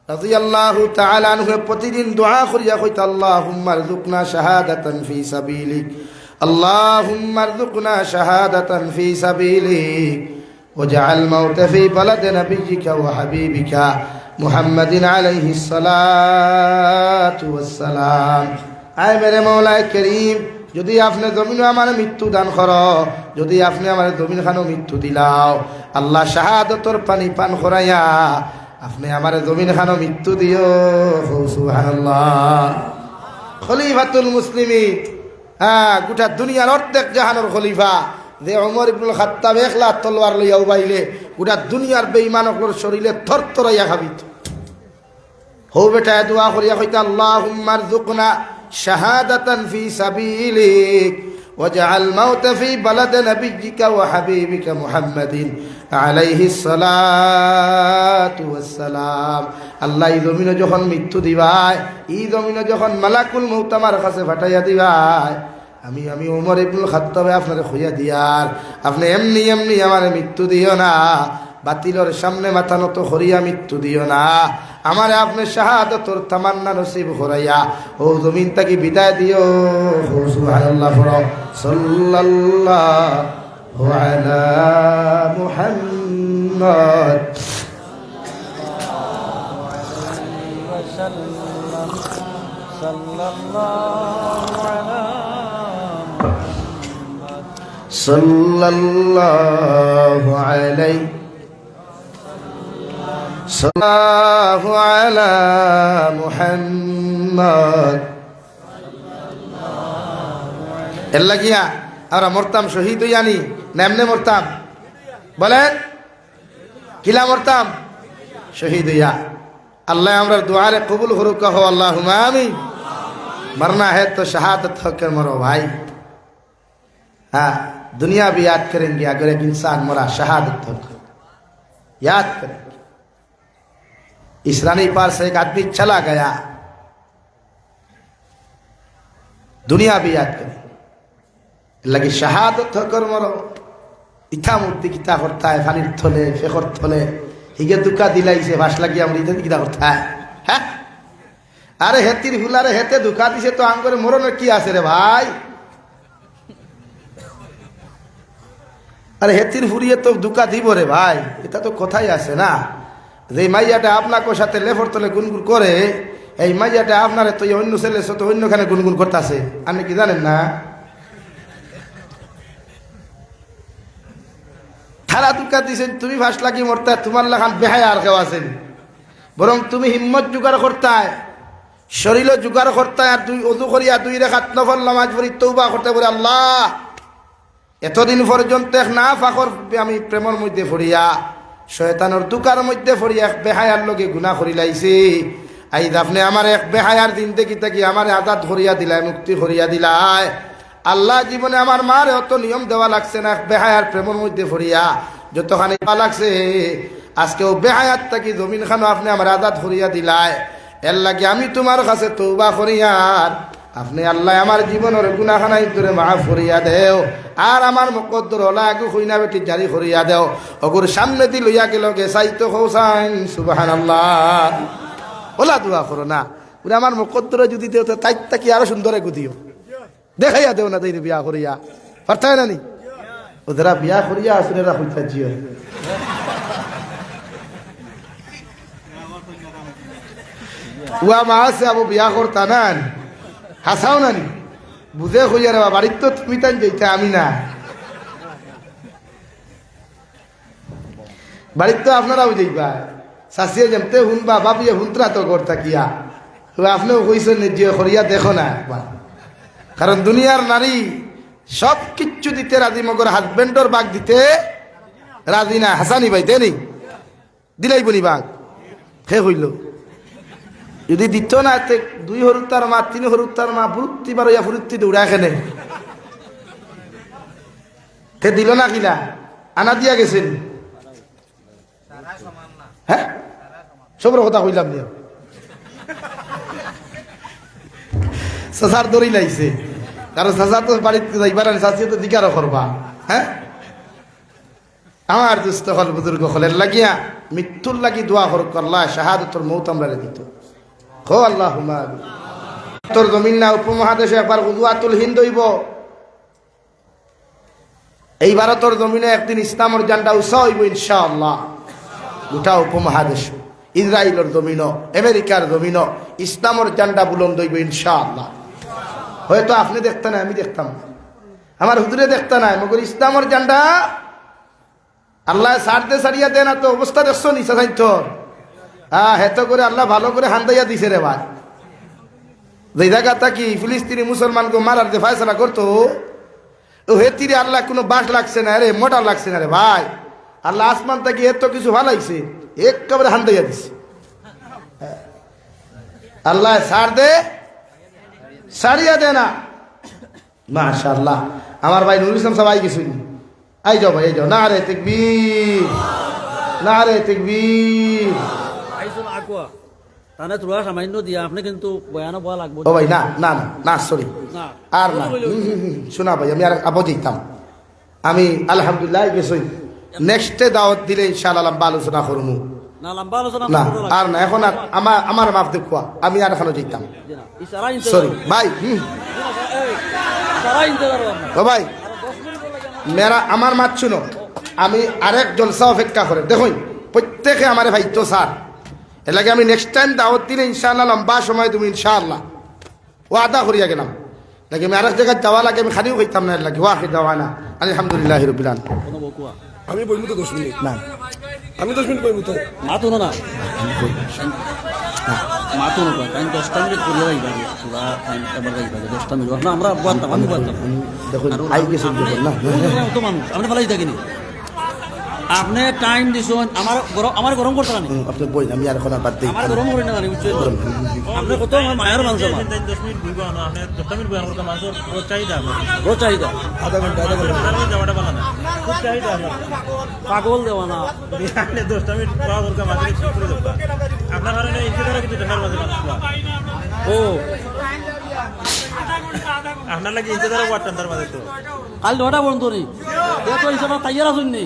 রাদিয়াল্লাহু তাআলা আনহু প্রতিদিন দোয়া করিয়া কইতা, আল্লাহুম্মা রযুকনা শাহাদাতান ফি সাবিলিক, اللهم ارزقنا شهادة في سبيلك واجعل الموت في بلد نبيك وحبيبك محمد عليه الصلاة والسلام। আয় মেরে মৌলা করিম, যদি আপনি জমিন আমার মৃত্যু দান করো, যদি আপনি আমার জমিন খানো মৃত্যু দিলাও, আল্লাহ শাহাদতর পানি পান করাইয়া আপনি আমার জমিন খানো মৃত্যু দিও। সুবহানাল্লাহ। খলিফাতুল মুসলিমিন, হ্যাঁ, গোটা দুনিয়ার অর্ধেক জাহানোর খলিফা যে ওমর ইবনুল খাত্তাব একলা তলোয়ার লইয়া উবাইলে গোটা দুনিয়ার বেঈমানকর শরীরে থরথরাইয়া খাবিত। হো বেটা দোয়া করিয়া কইতা, আল্লাহুম্মা রযুকনা শাহাদাতান ফি সাবিলিক ওয়াজআল মাউতা ফি বালাদি নাবিয়্যিকা ওয়া হাবিবিকা মুহাম্মাদিন আলাইহিস সালাতু ওয়াস সালাম। আল্লাহ এই জমিনে যখন মৃত্যু দিবাই, এই জমিনে যখন মালাকুল মউত আমার কাছে ফাটাইয়া দিবাই, আমি ওমর ইবনুল খাত্তাবে আপনারে খুঁজা দিয়ার, আপনি এমনি এমনি আমার মৃত্যু দিও না, বাতিলের সামনে মাথা নত করিয়া মৃত্যু দিও না, আমারে আপনি শাহাদাতর তামান্না নসিব করাইয়া ও জমিন তাকে বিদায় দিও। সুবহানাল্লাহ পড়ো। সাল্লাল্লাহু আলা মুহাম্মদ। সাল্লাল্লাহু আলাইহি সাল্লাল্লাহু আলা মুহাম্মদ। এর লাগিয়া আমরা মরতাম শহীদ হইয়ানি না এমনে মরতাম? বলেন কিলা মরতাম? শহীদ হইয়া। আল্লাহ আমরা দুয়ারে কবুল করুক, কহ আল্লাহুম্মা আমিন। मरना है तो शहादत होकर मरो भाई। हाँ, दुनिया भी याद करेंगे अगर एक इंसान मरा शहादत होकर, याद करेंगे। इस रानी पार से एक आदमी चला गया, दुनिया भी याद करेंगे। लगी शहादत होकर मरो। इथा मूर्ति किता करता है फानिर थोले फेकर थोले हिगे दुका दिलाई से भाष लगी हम इधर किता करता है। আরে হেতির হুলারে হেতে ধোকা দিছে তো আঙ্গরে মরণের কি আছে রে ভাই? আরে হেতির হুরিয়ে তো ধোকা দিব রে ভাই, এটা তো কথাই আছে না। যে মাইয়াটা আপনাকে সাথে লেফর তলে গুনগুন করে, এই মাইয়াটা আপনারে তো অন্য ছেলের সাথে অন্যখানে গুনগুন করতেছে, আপনি কি জানেন না? থালা ধোকা দিছেন তুমি ফাঁস লাগি মরতা, তোমার লাখান বেহায় আর কেউ আছেন। বরং তুমি হিম্মত জোগাড় করতায়, শরীর জোগাড় করতে, আর দুই ওযু করিয়া দুই রাকাত নফল নামাজ পড়ি তওবা করতে বলে আল্লাহ এতদিন পর্যন্ত এক না ফাকর আমি প্রেমের মধ্যে পড়িয়া শয়তানের দুকার মধ্যে পড়িয়া এক বেহায়ার লগে গুনাহ করি লাইছি। আইজ আপনি আমার এক বেহায়ার জিন্দেগি থেকে আমার আজাদ করিয়া দিলাই, মুক্তি করিয়া দিলাই। আল্লাহ জীবনে আমার মার অত নিয়ম দেওয়া লাগছে না, এক বেহায়ার প্রেমের মধ্যে পড়িয়া যতখানি পা লাগছে, আজকে ও বেহায়াত থাকি জমিন খানো আপনি আমার আজাদ করিয়া দিলাই। এর লাগে আমি তোমার কাছে তওবা করিয়ার আপনি আল্লাহ আমার জীবনের গুনাহখানাই তোরে মাফ করিয়া দেও, আর আমার মুকদ্দর হলা আগু কইনা বেটি জারি করিয়া দেও। অগুর সামনে দি লইয়া গেল গেছাইতো হোসাইন সুবহানাল্লাহ। ওলা দোয়া করো না, ওরা আমার মুকদ্দরে যদি দেও তো তাইতা কি আরো সুন্দরে গুদিও, দেখাইয়া দেও না দেই বিয়া করিয়া পারতাই না নি ওরা বিয়া করিয়া আসলে রাখুইতা জিও। উয়া মা আছে আবু বিয়া করতা না হাসাও নানি বুঝে হইয়া রে বাড়ির তো তুমি তাই যেটা আমি না, বাড়ির তো আপনারাও যাইবা শাসিয়ে যেমতে শুনবা বাবিয়ে হুন্তরা তো করতা কিয়া আপনিও কইছেন যে করিয়া দেখো না একবার। কারণ দুনিয়ার নারী সব কিচ্ছু দিতে রাজি, মগর হাজবেন্ডর বাঘ দিতে রাজি না। হাসানি ভাই দেনি দিলাই বলি বাঘ সে হইল যদি দিত না, দুই হরুতার মা তিন হরুতার মা ফুরুত্তি বার হইয়া ফুরুত্তি দৌড়া খেলে তে দিল না কিলা আনা দিয়া গেছেন। হ্যাঁ সবর কথা কইলাম নিও সাসার দড়ি লাইছে, কারণ সাসা তো বাড়িতে যাইবার শাসিয়ে তো দিকারও করবা। হ্যাঁ আমার দুস্থ হল বুজুর্গ হলের লাগিয়া মৃত্যুর লাগি দোয়া করুক আল্লাহ শাহাদাতুল মৌত আমরা দিত হো আল্লাহ। তোর জমিন না উপমহাদেশে একবার গুজরাতুল হিন্দ হইব, এই ভারতের জমিনে একদিন ইসলামের জান্ডা উৎসাহ হইব ইনশাআল্লাহ। গোটা উপমহাদেশ ইসরায়েলের জমিন আমেরিকার জমিন ইসলামের জান্ডা বুলন্দ হইব ইনশাআল্লাহ। হয়তো আপনি দেখতে না, আমি দেখতাম না, আমার হুজুরে দেখতে নাই, মগর ইসলামের জান্ডা আল্লাহ সারতে সারিয়া দেয় না তো অবস্থা দেখছো নিচা সাইতো। হ্যাঁ হেতো করে আল্লাহ ভালো করে হান্দাইয়া দিছে রে ভাই। যে জায়গাটা কি ফিলিস্তিনি মুসলমানকে মারার যে ফায়সালা করতো ও হেতিরে আল্লাহ কোনো বাস লাগছে না রে, মোটা লাগছে না রে ভাই। আল্লাহ আসমান থেকে এত কিছু ভালাইছে একেবারে হান্দাইয়া দিছে। আল্লাহ সার দে সারিয়া দে না। মাশাআল্লাহ আমার ভাই নুরুল ইসলাম সবাই কিছু আই যাও ভাই, আই যাও। নারে তাকবীর, নারে তাকবীর। তাহলে তোরা সামান্য দিয়া আপনি কিন্তু বয়ানো বলা লাগবে ও ভাই না না না না সরি না আর না শোনা ভাই আমি আর আবো যেতাম আমি আলহামদুলিল্লাহ গেছি নেক্সটে দাওয়াত দিলে ইনশাআল্লাহ লম্বা আলোচনা করবো না লম্বা আলোচনা না আর না এখন আর আমার মাফ দেখুয়া আমি আর এখনো যেতাম ইশারা সরি ভাই ইশারা ইন্তজার ও ভাই মেরা আমার মাত শুনো আমি আরেক জলসা অপেক্ষা করে দেখুন প্রত্যেকে আমার ভাই তো স্যার এর লাগে আমি নেক্সট টাইম দাওয়াত দিলে ইনশাআল্লাহ লম্বা সময় তুমি ইনশাআল্লাহ ও আদা করিয়া গেলাম লাগে আমি আরেক জায়গায় যাওয়া লাগে আমি খালিও হইতাম না এর লাগে ওয়াহি দেওয়া না আলহামদুলিল্লাহ রবিল আলামিন কোনো বকুয়া আমি বলবো তো 10 মিনিট না আমি 10 মিনিট বলবো তো মাতো না মাতো না টাইম 10টা মিনিট করে যাইবা পুরা টাইম আবার যাইবা 10টা মিনিট না আমরা বলতাম আমি বলতাম দেখুন আই গেছে যখন না তো মানুষ আপনি ফলাই থাকিনি আপনি টাইম দিছেন আমার গরম করতে না আপনি বই আমি আর এখন আর বাদ দিই আমার গরম করে না জানি বুঝছেন আপনি কত আমার মায়ের মানুষ আমার 10 মিনিট বুঝবো না আপনি 10 মিনিট বয়ান করতে মানুষের রোজ চাহিদা রোজ চাহিদা আধা ঘন্টা যাওয়াটা ভালো না খুব চাহিদা পাগল দেওয়া না আপনি 10 মিনিট পাওয়া দরকার মাঝে ঠিক করে দেবো আপনার কারণে ইন্তেজারে কিন্তু দেখার মাঝে মানুষ ও আপনার লাগে ইন্তেজারে ওয়াটান তার মাঝে তো কাল নটা বন্ধু নি তো হিসাবে তাইয়ার আসুন নি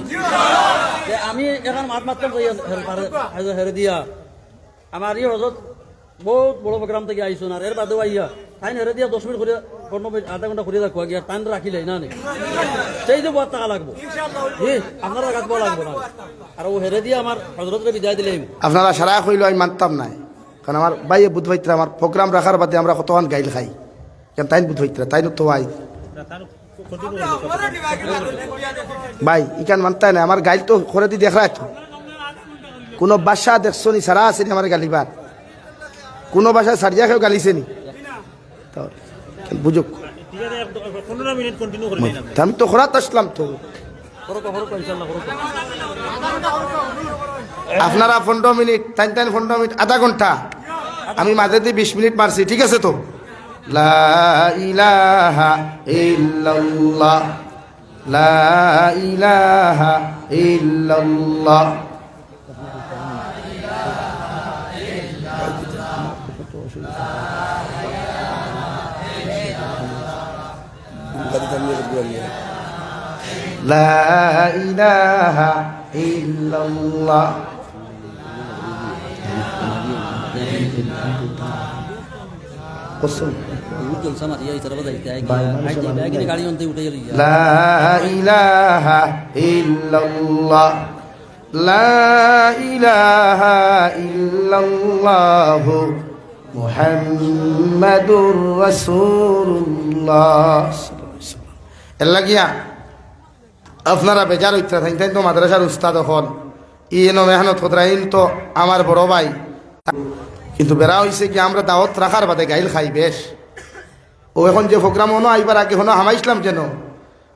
আমি এখন মাত মারতাম হেরে দিয়া আমার এই হজত বহুত বড় প্রোগ্রাম থেকে আইসুন আর এর বাদেও আইয়া তাই হেরে দিয়া 10 মিনিট করে 15 মিনিট আধা ঘন্টা করে রাখো গিয়া টাইম রাখিলে না নি সেই যে বহুত টাকা লাগবো আপনারা কাজ বলা লাগবো না আর ও হেরে দিয়া আমার হজরতকে বিদায় দিলে আপনারা সারা হইল আমি মানতাম নাই কারণ আমার বাইয়ে বুধ ভাইত্রা আমার প্রোগ্রাম রাখার বাদে আমরা কতক্ষণ গাইল খাই কেন তাই বুধ ভাইত্রা তাই তো আই ভাই ইকান মানতাই না আমার গাইল তো করে দি দেখা তো কোনো বাসা দেখছো নি সারা আছে নি আমার গালিবার কোনো বাসায় সারিয়া খেয়েও গালিছে নি তো বুঝুক ঠিক আছে 15 মিনিট কন্টিনিউ করবেন আমি তো খরাত আসলাম তো ইনশাআল্লাহ আপনারা 15 মিনিট টাইম 15 মিনিট আধা ঘন্টা আমি মাঝে দিয়ে 20 মিনিট মারছি ঠিক আছে তো লা ইলাহা ইল্লাল্লাহ লা ইলাহা ইল্লাল্লাহ লা ইলাহা ইল্লাল্লাহ জলসা মারিয়া ইসারা বাজাইতে গাড়ি অন্তে উঠে গেল লা ইলাহা ইল্লাল্লাহ লা ইলাহা ইল্লাল্লাহ মুহাম্মাদুর রাসূলুল্লাহ এর লাগিয়া আপনারা বেজার হইতে থাকেন তো মাদ্রাসার উস্তাদ হন ইনো মেহনত কতরাইন তো আমার বড় ভাই কিন্তু বেড়া হয়েছে কি আমরা দাওয়াত রাখার বাদে গাইল খাই বেশ ও এখন যে প্রোগ্রাম হনো আইবার আগে হনো হামাইছিলাম যেন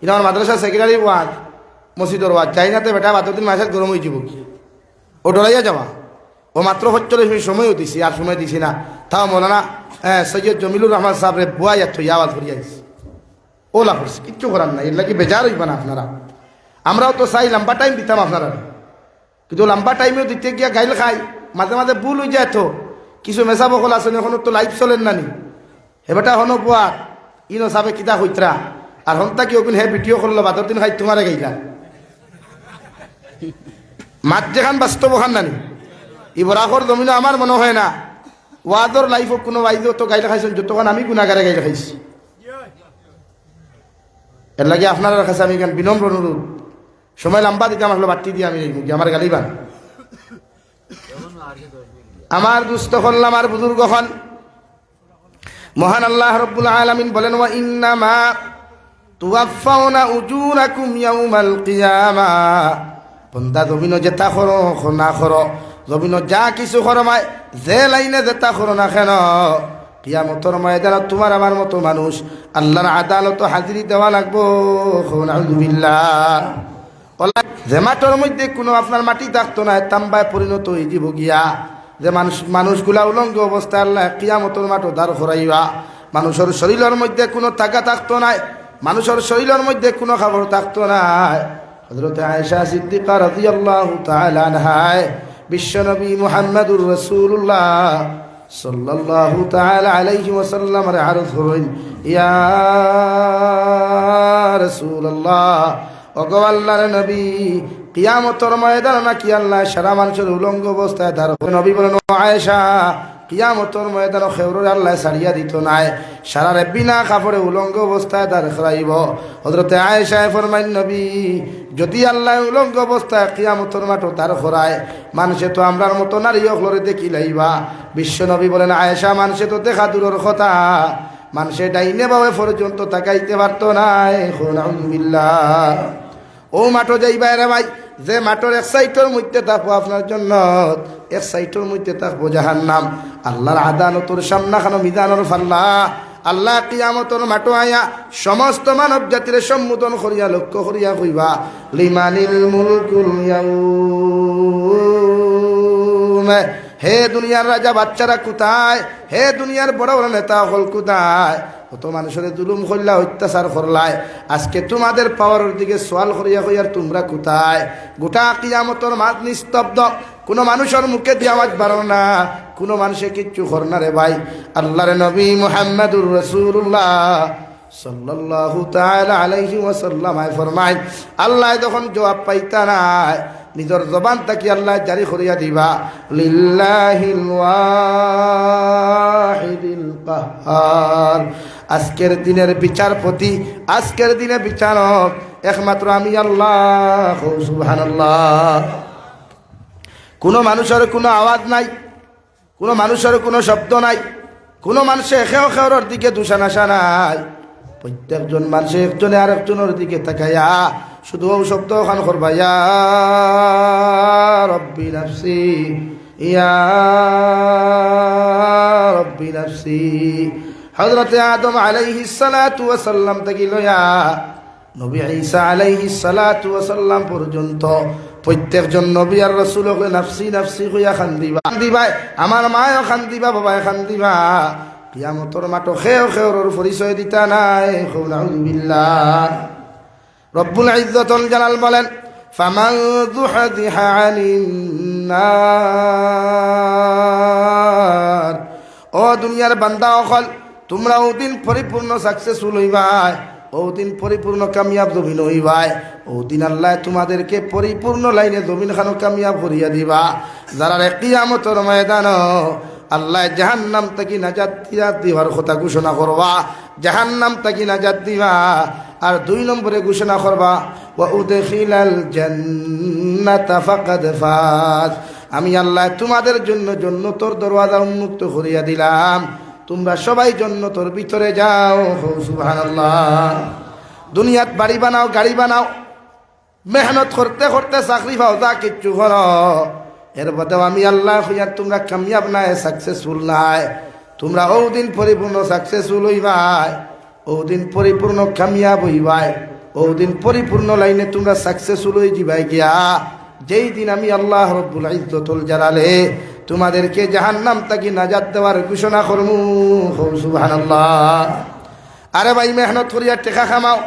এটা আমার মাদ্রাসা সেক্রেটারি ওয়াজ মসজিদর ওয়াজ যাই নাতে বেটা বাতদিন মাসের গরম হয়ে যাব ও ডরাইয়া যাওয়া ও মাত্র 45 সময়ও দিছি আর সময় দিছি না তাও মৌলানা সৈয়দ জমিলুর রহমান সাহেবরে বুয়াই আর থই আওয়াজ করিয়া আইছি ওলা করছে কিচ্ছু করার নাই এর লাগে বেজার হইবা না আপনারা আমরাও তো চাই লম্বা টাইম দিতাম আপনারা কিন্তু লম্বা টাইমেও দিতে গিয়া গাইল খাই মাঝে মাঝে ভুল হয়ে যায় তো কিছু মেসা বকল আছেন এখনো তো লাইফ চলেন নানি হেবেটা হনো বুয়ার ইনো সাবে কিতা হইতরা আর হন্তা কি ওখানে হে ভিডিও করলো বাদর দিন খাই তোমারে গাইলা মাত যেখান বাস্তব ওখান নানি ইবরাকর জমিনে আমার মনে হয় না ওয়াদর লাইফ কোনো বাইজ তো গাইলে খাইছেন যতক্ষণ আমি গুণাগারে গাইলে খাইছি এর লাগে আপনার কাছে আমি এখান বিনম্র অনুরোধ সময় লম্বা দিতে আমার বাড়তি দিয়ে আমি আমার গালিবান আমার দুস্থ হল আমার বুজুর্গ হন মহান আল্লাহ রব্বুল আলামিন বলেন ওয়া ইন্নামা তুওয়াফাউনা উজুরাকুম ইয়াউমাল কিয়ামা বন্দা জমিন যেটা করো না করো জমিন যা কিছু করো মাই যে লাইনে যেটা করো না কেন কিয়ামতের ময়দানে তোমার আমার মতো মানুষ আল্লাহর আদালত হাজিরি দেওয়া লাগবো নাউযুবিল্লাহ যে মাটির মধ্যে কোনো আপনার মাটি থাকতো না তাম্বায় পরিণত হয়ে যাব গিয়া যে মানুষগুলা উলঙ্গ অবস্থায় আল্লাহ কিয়ামতের মাঠও দাঁড় করাইবা মানুষের শরীরের মধ্যে কোনো টাকা থাকতো না মানুষের শরীরের মধ্যে কোনো খাবার থাকতো না হযরত আয়েশা সিদ্দিকা রাদিয়াল্লাহু তাআলা আনহা বিশ্বনবী মুহাম্মদুর রাসূলুল্লাহ সাল্লাল্লাহু তাআলা আলাইহি ওয়াসাল্লাম রে আরজ করেন, ইয়া রাসূলুল্লাহ, ওগো আল্লাহর নবী, কিয়ামতের ময়দানে নাকি আল্লাহ সারা মানুষের উলঙ্গ অবস্থায় দাঁড় করাবেন। নবী বলেন, ও আয়েশা, কিয়ামতের ময়দানে খেউরের আল্লাহ ছাড়িয়া দিত নাই, সারারে বিনা কাপড়ে উলঙ্গ অবস্থায় দাঁড় করাইব। হযরতে আয়েশা ফরমাইন, নবী, যদি আল্লাহ উলঙ্গ অবস্থায় কিয়ামতের মাঠে দাঁড় করায়, মানুষে তো আমরার মতো নারী অগলরে দেখি লাইবা। বিশ্ব নবী বলেন, আয়েশা, মানুষে তো দেখা দূরের কথা, মানুষে ডাইনে বামে পর্যন্ত তাকাইতে পারতো নাই। আলহামদুলিল্লাহ। ও মাঠো যাইবা রে ভাই, যে মাঠের এক সাইটের মধ্যে থাকবো আপনার জন্য, এক সাইটের মধ্যে থাকবো জাহান্নাম। আল্লাহর আদালতের সামনাখানো মিজানের ফাল্লা, আল্লাহ কিয়ামতের মাঠো আয়া সমস্ত মানব জাতির সম্বোধন করিয়া লক্ষ্য করিয়া কইবা, লিমানিল মুলকুল ইয়াউম, হে দুনিয়ার রাজা বাচ্চারা কোথায়, হে দুনিয়ার বড় বড় নেতা হল কোথায়, কত মানুষের জুলুম করলা, অত্যাচার করলাই, আজকে তোমাদের পাওয়ারের দিকে সোয়াল করিয়া কইয়ার তোমরা কোথায়? গোটা কিয়ামতের মাঠ নিস্তব্ধ, কোনো মানুষের মুখে দিয়ে আওয়াজ বাড়ো না, কোনো মানুষে কিচ্ছু কর না রে ভাই। আল্লাহর নবী মুহাম্মদুর রাসূলুল্লাহ সাল্লাল্লাহু তাআলা আলাইহি ওয়াসাল্লাম ফরমায়, আল্লাহ যখন জবাব পাইতা নাই, নিজের জবান তাকি আল্লাহ জারি করিয়া দিবা, লিল্লাহিল ওয়াহিদিল কাহ্হার, আজকের দিনের বিচারপতি, আজকের দিনে বিচারক একমাত্র আমি আল্লাহ। সুবহানাল্লাহ। কোনো মানুষের কোনো আওয়াজ নাই, কোনো মানুষের কোনো শব্দ নাই, কোনো মানুষে খেও খেওর দিকে দুষানাশা নাই, প্রত্যেকজন মানুষে একজনে আর একজনের দিকে তাকাইয়া শুধু শব্দ খান করবা, ইয়া রব্বি নাফসি, ইয়া রব্বি নাফসি। হযরতে আদম আলাইহিস সালাতু ওয়াস সালাম থেকে লয়া নবী ঈসা আলাইহিস সালাতু ওয়াস সালাম পর্যন্ত প্রত্যেকজন নবী আর রাসূল হলে নাফসি নাফসি কইয়া খান্দিবা, খান্দিবা, আমার মায়ও খান্দিবা, বাবায় খান্দিবা। কিয়ামতের মাঠে খেও খেওর পরিচয় দিতা নাই। আলহামদুলিল্লাহ। রব্বুল ইজ্জতুল জালাল বলেন, ফামান যুহদিহা আনিন নার, ও দুনিয়ার বান্দা অকল, তোমরা ওদিন পরিপূর্ণ সাকসেসফুল হইবাই, ওদিন পরিপূর্ণ কামিয়াব জমিন হইবাই, ওদিন আল্লাহ তোমাদেরকে পরিপূর্ণ লাইনে জমিন খানো কামিয়াব করিয়া দিবা। যারা কিয়ামতের ময়দান আল্লাহ জাহান্নাম থেকে নাজাত দিবার কথা ঘোষণা করবা, জাহান্নাম থেকে নাজাত দিবা। আর 2 নম্বরে ঘোষণা করবা, ওয়া উদখিলাল জান্নাতা ফাকাদ ফাজ, আমি আল্লাহ তোমাদের জন্য জান্নাতের দরওয়াজা উন্মুক্ত করিয়া দিলাম, তোমরা সবাই জান্নাতের ভিতরে যাও। সুবহানাল্লাহ। দুনিয়াত বাড়ি বানাও, গাড়ি বানাও, মেহনত করতে করতে চাকরি পাও, যা কিচ্ছু করো, এর বাদেও আমি আল্লাহ হইয়া তোমরা কামিয়াব নাই, সাকসেসফুল নাই। তোমরা ওদিন পরিপূর্ণ সাকসেসফুল হইবাই, ওদিন পরিপূর্ণ কামিয়াব হইবাই, ওদিন পরিপূর্ণ লাইনে তোমরা সাকসেসফুল হয়ে যাবাই গিয়া, যেই দিন আমি আল্লাহ রব্বুল ইজ্জতুল জালালে তোমাদেরকে জাহান্নাম থেকে নাজাত দেওয়ার ঘোষণা করমু। সুবহানাল্লাহ। আরে ভাই, মেহনত করিয়া টেকা খামাও।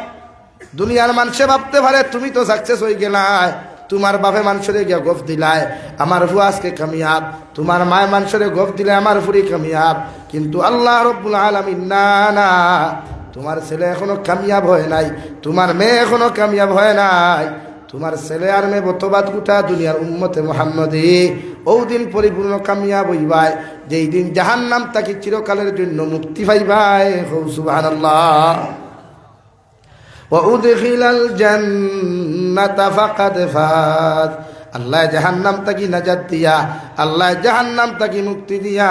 দুনিয়ার মানুষে ভাবতে পারে তুমি তো সাকসেস হয়ে গেলাই, তোমার বাপে মানুষরে গিয়া গফ দিলাই, আমার ফুয়া আজকে কামিয়াব, তোমার মায় মানুষরে গফ দিলে আমার ফুরি কামিয়াব, কিন্তু আল্লাহ রব্বুল আলামিন না না, তোমার ছেলে এখনো কামিয়াব হয় নাই, তোমার মেয়ে এখনো কামিয়াব হয় নাই, তোমার ছেলে আর মেয়ে বতবাদ গোটা দুনিয়ার উম্মতে মুহাম্মদী ওদিন পরিপূর্ণ কামিয়াব হইবাই, যেই দিন জাহান্নাম তাকে চিরকালের জন্য মুক্তি পাইবাই। সুবহানাল্লাহ। ওয়া উদখিলাল জান্নাতা ফাকাদ ফাজ, আল্লাহ জাহান্নাম তাকে নাজাত দিয়া, আল্লাহ জাহান্নাম তাকে মুক্তি দিয়া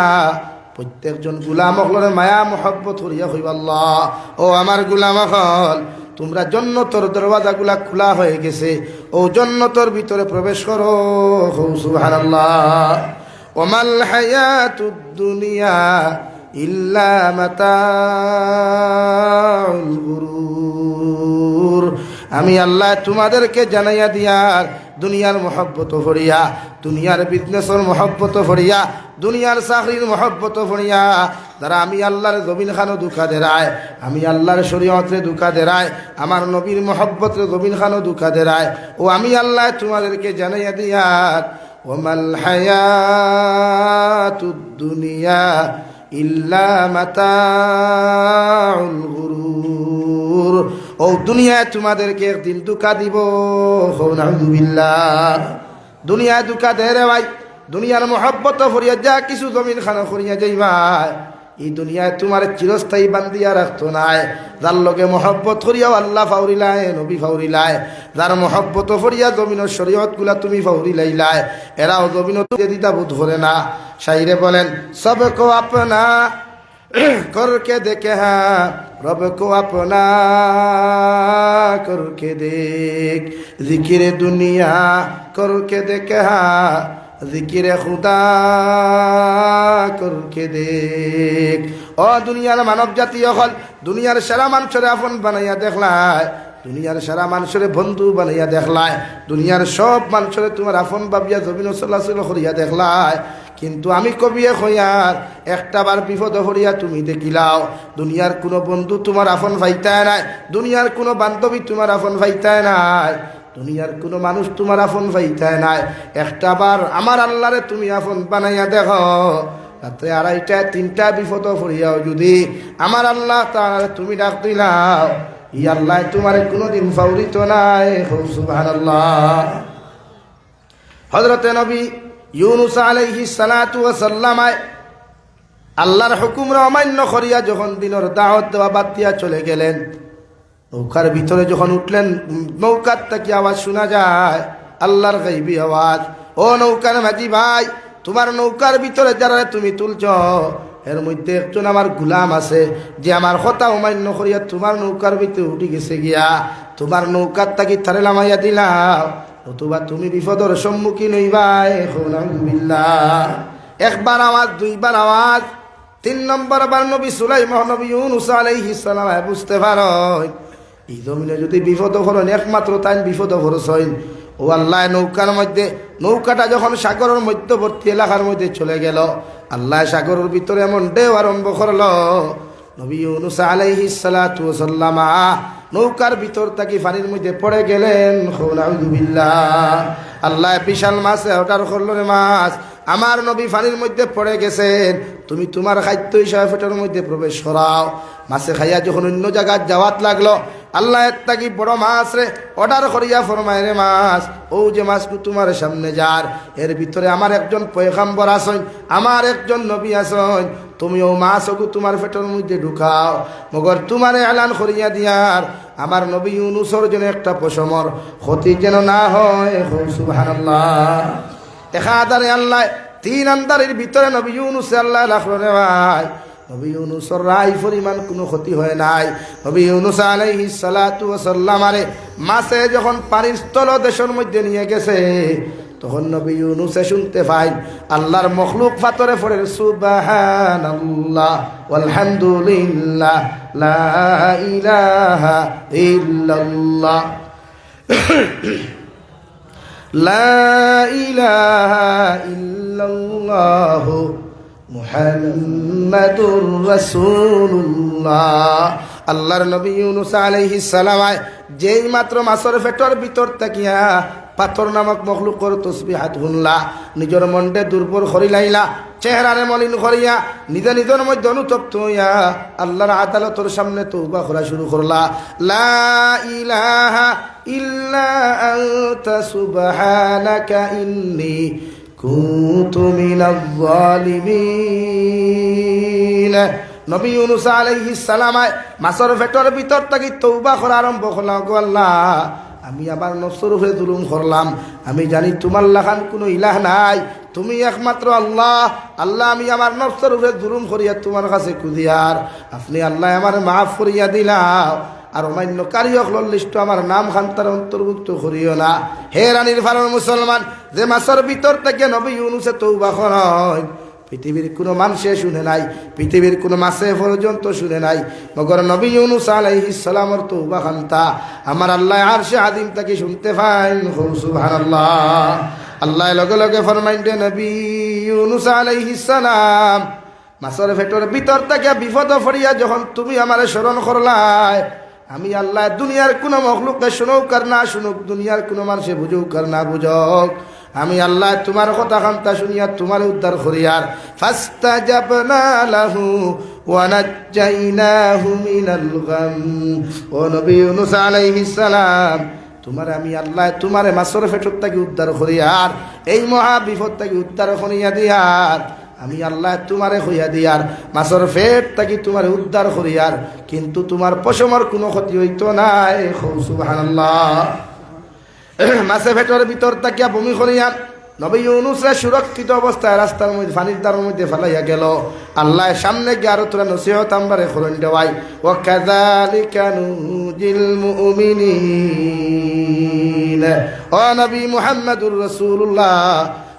প্রত্যেকজন গোলাম হলের মায়া মোহব্বত করিয়া হইব, আল্লাহ ও আমার গোলাম হল, তোমরা জান্নাতের দরওয়াজাগুলা খোলা হয়ে গেছে, ও জান্নাতের ভিতরে প্রবেশ করো। সুবহানাল্লাহ। ওমাল হায়াতুদ দুনিয়া ইল্লা মাতাউল গুরুর, আমি আল্লাহ তোমাদেরকে জানাইয়া দিয়ার দুনিয়ার মহব্বত ভরিয়া, দুনিয়ার বিজনেসের মহব্বত ভরিয়া, দুনিয়ার চাকরির মহব্বত ভরিয়া যারা আমি আল্লাহর জমিন খানো দুঃখা দেরায়, আমি আল্লাহর শরীয়তরে দুঃখা দেরায়, আমার নবীর মহব্বতরে জমিন খানো দুঃখা দেরায়, ও আমি আল্লাহ তোমাদেরকে জানাইয়া দিয়ার ওমাল হায়া হায়াতুদ দুনিয়া ইল্লা মাতাউল গুরুর। ও দুনিয়ায় তোমাদেরকে একদিন ধোঁকা দিব। নাউযুবিল্লাহ। দুনিয়ায় ধোঁকা দেয় রে ভাই। দুনিয়ার মহব্বত ফরিয়া যা কিছু জমিন খানা করিয়া যাইবা, এই দুনিয়ায় তোমার চিরস্থায়ী বান্দিয়া রাখতো নাই। যার লগে মহব্বত করিয়াও আল্লাহ ফাউরিলায়, নবী ফাউরিলায়, যার মহব্বত ফরিয়া জমিনের শরীয়ত গুলা তুমি ফাউরিলাইলায়, এরাও জমিন দিদা বোধ করে না। শাইরে বলেন, সবকো আপনা করকে দেখে হ্যাঁ রব কো আপনা করকে দেখ, জিকিরে দুনিয়া করকে দেখে হ্যাঁ জিকিরে খুদা করকে দেখ। ও দুনিয়ার মানব জাতি হল, দুনিয়ার সারা মানুষের আপন বানাইয়া দেখলায়, দুনিয়ার সারা মানুষের বন্ধু বানাইয়া দেখলায়, দুনিয়ার সব মানুষের তোমার আপন ভাবিয়া জমিন চলাচল করিয়া দেখলায়। কিন্তু আমি কবিয়ে হইয়ার একটা বার বিপদ হরিয়া তুমি দেখিলাও, দুনিয়ার কোনো বন্ধু তোমার আপন ভাইতায় নাই, দুনিয়ার কোনো বান্ধবী তোমার আপন ভাইতায় নাই, দুনিয়ার কোনো মানুষ তোমার আপন ভাইতায় নাই। একটা বার আমার আল্লাহরে তুমি আপন বানাইয়া দেখো, তাতে আড়াইটা তিনটা বিপদ হরিয়াও যদি আমার আল্লাহ তাআলা তুমি ডাক দিলাও, ই আল্লাহ তোমার কোনোদিন ফাউরিত নাই। সুবহানাল্লাহ। হযরতে নবী ইউনুস আলাইহিস সালাতু ওয়াস সালাম আল্লাহর হুকুমরে অমান্য করিয়া যখন দিনের দাওয়াত দেওয়া বাদ দিয়া চলে গেলেন, নৌকার ভিতরে যখন উঠলেন, নৌকার থেকে আওয়াজ শোনা যায়, আল্লাহর গাইবী আওয়াজ। ও নৌকার মাঝি ভাই, তোমার নৌকার ভিতরে যারা তুমি তুলছ, এর মধ্যে একজন আমার গুলাম আছে যে আমার কথা অমান্য করিয়া তোমার নৌকার ভিতরে উঠে গেছে গিয়া, তোমার নৌকার তাকে থারে লামাইয়া দিলাম, নতুবা তুমি বিপদের সম্মুখীন হইবাই। নাউযুবিল্লাহ। একবার আওয়াজ, দুইবার আওয়াজ, তিন নম্বর বার নবী সুলাইমান নবী ইউনুস আলাইহিস সালাম বুঝতে পারো এই জমিনে যদি বিপদ হলেন একমাত্র তাই বিপদ হরসইন। ও আল্লাহ নৌকার মধ্যে, নৌকাটা যখন সাগরের মধ্যবর্তী এলাকার মধ্যে চলে গেল, আল্লাহ সাগরের ভিতরে এমন ঢেউ আরম্ভ করল, নবী ইউনুস আলাইহিস সালাতু ওয়াস সালাম নৌকার ভিতর থাকি পানির মধ্যে পড়ে গেলেন। নাউযুবিল্লাহ। আল্লাহ বিশাল মাছ অর্ডার করলো, রে মাছ আমার নবী পানির মধ্যে পড়ে গেছেন, তুমি তোমার খাদ্য হিসাবে পেটের মধ্যে প্রবেশ করাও। মাছে খাইয়া যখন অন্য জায়গায় যাওয়াত লাগলো, আল্লাহ এর তাকি বড় মাছ রে অর্ডার করিয়া ফরমায়, রে মাছ ও যে মাছটু তোমার সামনে যার, এর ভিতরে আমার একজন পয়গম্বর আসেন, আমার একজন নবী আসেন, তুমি ও মাছ ওগু তোমার পেটের মধ্যে ঢুকাও, মগর তোমার এলান করিয়া দিয়ার আমার নবী ইউনুসের জন্য একটা পশমর ক্ষতি যেন না হয়। সুবহানাল্লাহ। একাধারে আল্লাহ তিন আন্দারের ভিতরে নবী ইউনুস আল্লাহ রাখলো, রে ভাই নবী ইউনুসের রাই পরিমাণ কোনো ক্ষতি হয় নাই। নবী ইউনুস আলাইহিস সালাতু ওয়াস সালাম মাছে যখন পানির স্থল দেশের মধ্যে নিয়ে গেছে, তখন নবী ইউনুসে শুনতে পাই আল্লাহর মখলুক ফাতরে পড়ে সুবহানাল্লাহ ওয়ালহামদুলিল্লাহ লা ইলাহা ইল্লাল্লাহ লা ইলাহা ইল্লাল্লাহ মুহাম্মাদুর রাসূলুল্লাহ। আল্লাহর নবী ইউনুস আলাইহিস সালাম যেই মাত্র মাছের পেটের ভিতর থাকিয়া পাথর নামক মখলুকর তসবিহাত শুনলা, নিজের মনকে দুর্বল করিলাইলা, চেহারারে মলিন করিয়া নিজে নিজের মধ্যে অনুতপ্ত হইয়া আল্লাহর আদালতের সামনে তওবা করা শুরু করলা। লা ইলাহা ইল্লা আনতা সুবহানাকা ইন্নী কুনতু মিনাজ জালিমিন। নবী ইউনুস আলাইহিস সালাম মাছের পেটের ভিতর থেকে তওবা করা আরম্ভ করলা, গো আল্লাহ আমি আমার নফসের উপরে জুলুম করলাম, আমি জানি তোমার লাখান কোনো ইলাহ নাই, তুমি একমাত্র আল্লাহ। আল্লাহ আমি আমার নফসের উপরে জুলুম করিয়া তোমার কাছে খুঁজিয়ার আপনি আল্লাহ আমার মাফ করিয়া দিলাও, আর অমান্যকারী অকলর লিস্ট আমার নাম খান্তার অন্তর্ভুক্ত করিও না। হে রানীর ফারার মুসলমান, যে মাছের ভিতর থেকে নবী ইউনুসে তওবা করেন পৃথিবীর কোনো মানুষে শুনে নাই, পৃথিবীর কোনো মাছে পর্যন্ত শুনে নাই, মগর নবী ইউনুস আলাইহিস সালামের তওবা খান্তা আমার আল্লাহ আরশে আযীম থেকে শুনতে পাইন। সুবহানাল্লাহ। আল্লাহ লগে লগে ফরমাইন, নবী ইউনুস আলাইহিস সালাম মাছের পেটের ভিতর থেকে বিপদ পড়িয়া যখন তুমি আমারে স্মরণ করলাই, আমি আল্লাহ দুনিয়ার কোনো মখলুককে শুনুক আর না শুনুক, দুনিয়ার কোনো মানুষে বুঝুক আর না বুঝুক, আমি আল্লাহ তোমার কথা খান্তা শুনিয়া তোমার উদ্ধার করিয়ার ফাস্তাজাবনা লাহু ওয়া নাজ্জাইনাহু মিনাল গাম। ও নবী ইউনূস আলাইহিস সালাম, তোমার আমি আল্লাহ তোমারে মাছের পেটত থেকে উদ্ধার করিয়ার এই মহা বিপদ থেকে উদ্ধার করিয়া দিয়ার আমি আল্লাহ তোমারে হইয়া দিয়ার মাছের পেট থেকে তোমারে উদ্ধার করিয়ার, কিন্তু তোমার পশমর কোনো ক্ষতি হইত নাই। সুবহানাল্লাহ। মাছে পেটের ভিতর তাকিয়া বমি করিয়া নবী ইউনূসে সুরক্ষিত অবস্থায় রাস্তার মধ্যে পানির দ্বারের মধ্যে ফেলাইয়া গেল। আল্লাহ সামনে গিয়ে আরো তোরা নসিহত আমবারে খরণ দেওয়াই ওয়া কাযালিকা নুজিল মুমিনিন। ও নবী মুহাম্মদুর রাসূলুল্লাহ,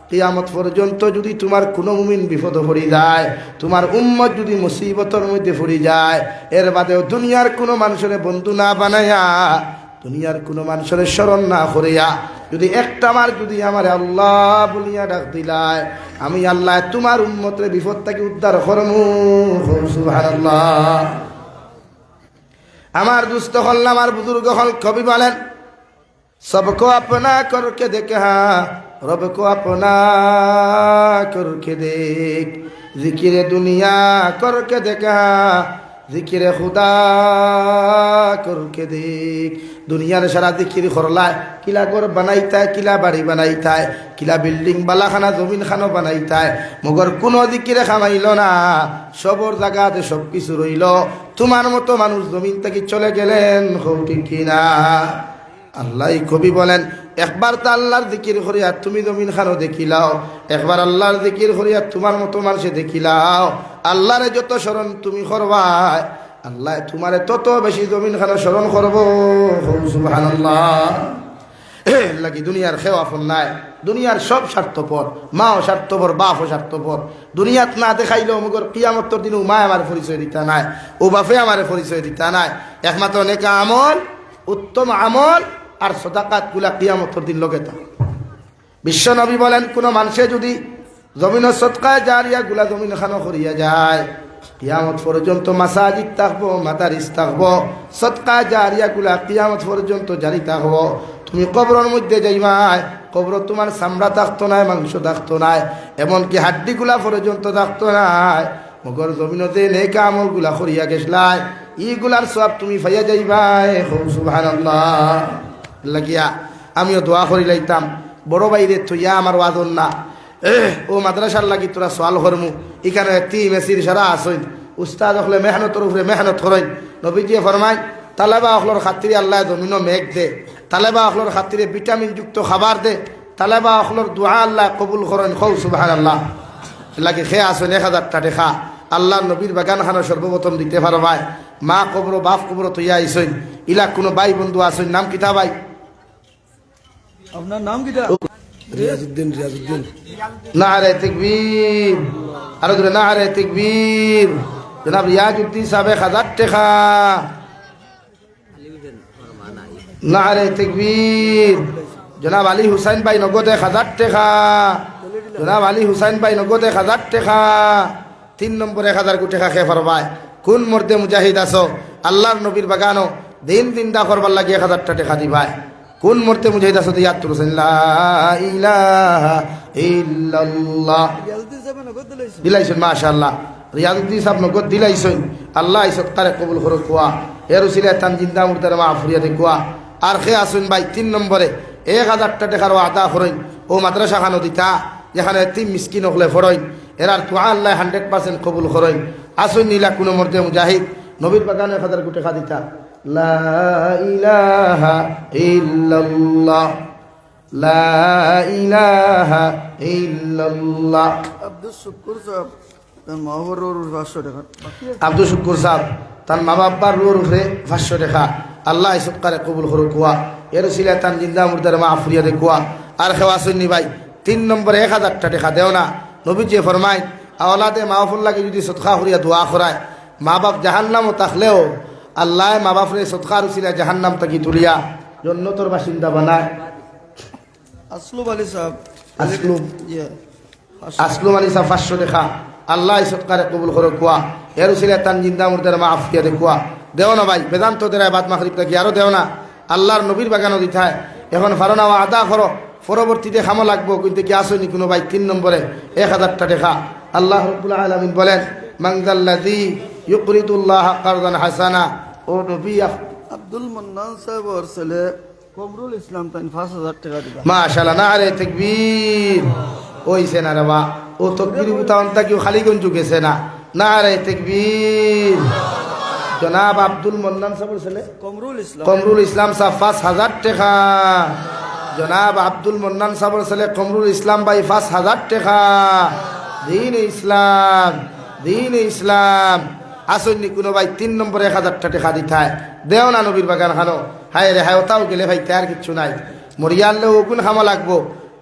কিয়ামত পর্যন্ত যদি তোমার কোনো মুমিন বিপদ পড়ি যায়, তোমার উম্মত যদি মুসিবতের মধ্যে পড়ি যায়, এর বাদেও দুনিয়ার কোনো মানুষের বন্ধু না বানায়া, দুনিয়ার কোনো মানুষের স্মরণ না করিয়া যদি একটা বার যদি আমার আল্লাহ বলিয়া ডাক দিলায়, আমি আল্লাহ তোমার উম্মতের বিপদ থেকে উদ্ধার করমু। সুবহানাল্লাহ। আমার দুস্থ হল, আমার বুজুর্গ হল, কবি বলেন সবকো আপনা করকে দেখা রব কো আপনা করকে দেখ, জিকিরে দুনিয়া করকে দেখা জিকিরে খুদা করকে দেখ। দুনিয়ার সারা জিকির করলায় কিলা ঘর বানাইতায়, কিলা বাড়ি বানাইতায়, কিলা বিল্ডিং বালাখানা জমিন খানো বানাইতায়, মগর কোনো জিকিরে খামাইল না। সবর জায়গাতে সব কিছু রইল, তোমার মতো মানুষ জমিন থেকে চলে গেলেন। ঠিক কিনা? আল্লাহ কবি বলেন একবার তো আল্লাহর জিকির করিয়া তুমি জমিন খানো দেখিলাও, একবার আল্লাহর জিকির করিয়া তোমার মতো মানুষে দেখিলাও। আল্লাহরে যত স্মরণ তুমি করবাই, আল্লাহ তোমারে তত বেশি জমিন খানো স্মরণ করবো। সুবহানাল্লাহ। লাগি দুনিয়ার খেওয়া ফোন নাই, দুনিয়ার সব স্বার্থপর, মাও স্বার্থপর, বাপও স্বার্থপর। দুনিয়াত না দেখাইলেও মগর কিয়ামতের দিন ও মা আমার পরিচয় দিতা নাই, ও বাপে আমার পরিচয় দিতা নাই। একমাত্র নেকা আমল, উত্তম আমল আর সদাকাত গুলা কিয়ামতের দিন লগে তা। বিশ্ব নবী বলেন কোন মানুষে যদি জমিন সদকায় জারিয়া গুলা জমিন খানো করিয়া যায়, কিয়ামত পর্যন্ত মাসাজিদ থাকবো, মাদারিস থাকবো, সদকায় জারিয়া গুলা কিয়ামত পর্যন্ত জারি থাকবো। তুমি কবরের মধ্যে যাইবাই, কবর তোমার চামড়া থাকতো নাই, মাংস থাকতো নাই, এমনকি হাড্ডি গুলা পর্যন্ত থাকতো নাই। মগর জমিনতে নেকা আমল গুলা করিয়া গেছলাই, ইগুলার সব তুমি পাইয়া যাইবাই। সুবহানাল্লাহ। লাগিয়া আমিও দোয়া করি লাইতাম বড় বাইরে থইয়া আমার ওয়াদন না ও মাদ্রাসার লাগি তোরা সোয়াল করমু, এখানে তি মেসির সারা আসইন, উস্তাদ হলে মেহনতর উপরে মেহনত করেন। নবীজি ফরমাই তালেবা অখলোর খাতিরে আল্লাহ জমিনও মেঘ দে, তালেবা অখলোর খাতিরে ভিটামিন যুক্ত খাবার দে, তালেবা অখলোর দোয়া আল্লাহ কবুল করেন। খৌ সুবহানাল্লাহ। লাগে খেয়ে আসেন 1000টা টাকা আল্লাহ নবীর বাগান খানো সর্বপ্রথম দিতে পারবাই। মা কবর বাপ কবর তৈয়া আইসইন, ইলা কোনো ভাই বন্ধু আসইন, নাম কিতা ভাই? আপনার নাম কিটা? রিয়াজউদ্দিন। রিয়াজউদ্দিন। নারে তাকবীর, আরো ধরে নারে তাকবীর। জনাব রিয়াজউদ্দিন সাহেব 1000 টাকা। নারে তাকবীর। জনাব আলী হুসাইন ভাই নগদে 1000 টাকা। জনাব আলী হুসাইন ভাই নগদে 1000 টাকা। 3 নম্বরে 1000 টাকা খেয়ে পারবাই। কোন মর্দে মুজাহিদ আছো আল্লাহর নবীর বাগানো দিন দিন দা করবার লাগে 1000টা টাকা দিবাই। কোন মর্দে মুজাহিদ আছো দিয়া তুর লা ইলাহা ইল্লাল্লাহ দিলাইছেন। মাশাআল্লাহ। রিয়াজউদ্দিন সাহেব নগদ দিলাইছেন। আল্লাহ ইসত তারে কবুল করো কোয়া এর উসিলা তান জিন্দা মুর্দার মাফুরিয়া দে কোয়া। আর খে আসুন ভাই 3 নম্বরে 1000টা টাকার আদা করেন ও মাদ্রাসা খানো দিতা যেখানে তিন মিসকিন হলে ফরইন এরার তো আল্লাহ 100% কবুল করেন। আসুন নীলা কোন মর্দে মুজাহিদ নবীর বাগানে 1000 টাকা দিতা। লা ইলাহা ইল্লাল্লাহ, লা ইলাহা ইল্লাল্লাহ। আব্দুল শুকুর সাহেব তার মহাবরুর 500 টাকা। আব্দুল শুকুর সাহেব তার মা বাবার রুর উপরে 500 টাকা আল্লাহ ইসকারে কবুল করো কোয়া এর সিলা তান জিন্দা মুর্দার মাফুরিয়া দে কোয়া। আর খেওয়া শুননি ভাই 3 নম্বরে 1000টা টাকা দেও না। নবীজি ফরমায় আওলাদে মাহফুল্লাহকে যদি সদকা করিয়া দোয়া করায় মা বাপ জাহান্নামও থাকলেও আল্লাহ মা বাপরে সদকার উসিলা জাহান্নাম থেকে তুলিয়া জান্নাতের বাসিন্দা বানায়। আসলুম আলী সাহেব আসলুম আলী সাহেব 500 টাকা আল্লাহ সদকারে কবুল করো কোয়া এর উসিলা তান জিন্দা মুর্দার মাফুরিয়া দে কোয়া। দেও না ভাই বেদান্ত দেয় বাদ মাগরিব থেকে আরো দেও না। আল্লাহর নবীর বাগানও দিথায় এখন ফারনা আদা করো পরবর্তীতে খামা লাগবো কিন্তু কি আসনি কোনো ভাই 3 নম্বরে 1000 টাকা আল্লাহ রাব্বুল আলামিন বলেন মানজাল্লাযী ইউকরিদুল্লাহ কারদান হাসানা ও নবী আব্দুল মান্নান সাহেবর ছেলে কমরুল ইসলাম তাই 5000 টাকা দিবা মাশাআল্লাহ নারে তাকবীর ওইছে না রে বা ও তাকবীর উতাওনটা কি খালি গঞ্জু গেছে না নারে তাকবীর জনাব আব্দুল মান্নান সাহেবের ছেলে কমরুল ইসলাম সাহেব 5000 টাকা জনাব আব্দুল মান্নান সাহেবের ছেলে কমরুল ইসলাম ভাই 5000 টাকা দিন ইসলাম আসন্নি কোনো ভাই 3 নম্বরে 1000 টাকা দিতায় দেও না নবীর বাগান খানো হায় রে হায় ওটাও গেলে ভাই তার কিচ্ছু নাই মরিয়ালে ওগুন খামা লাগবো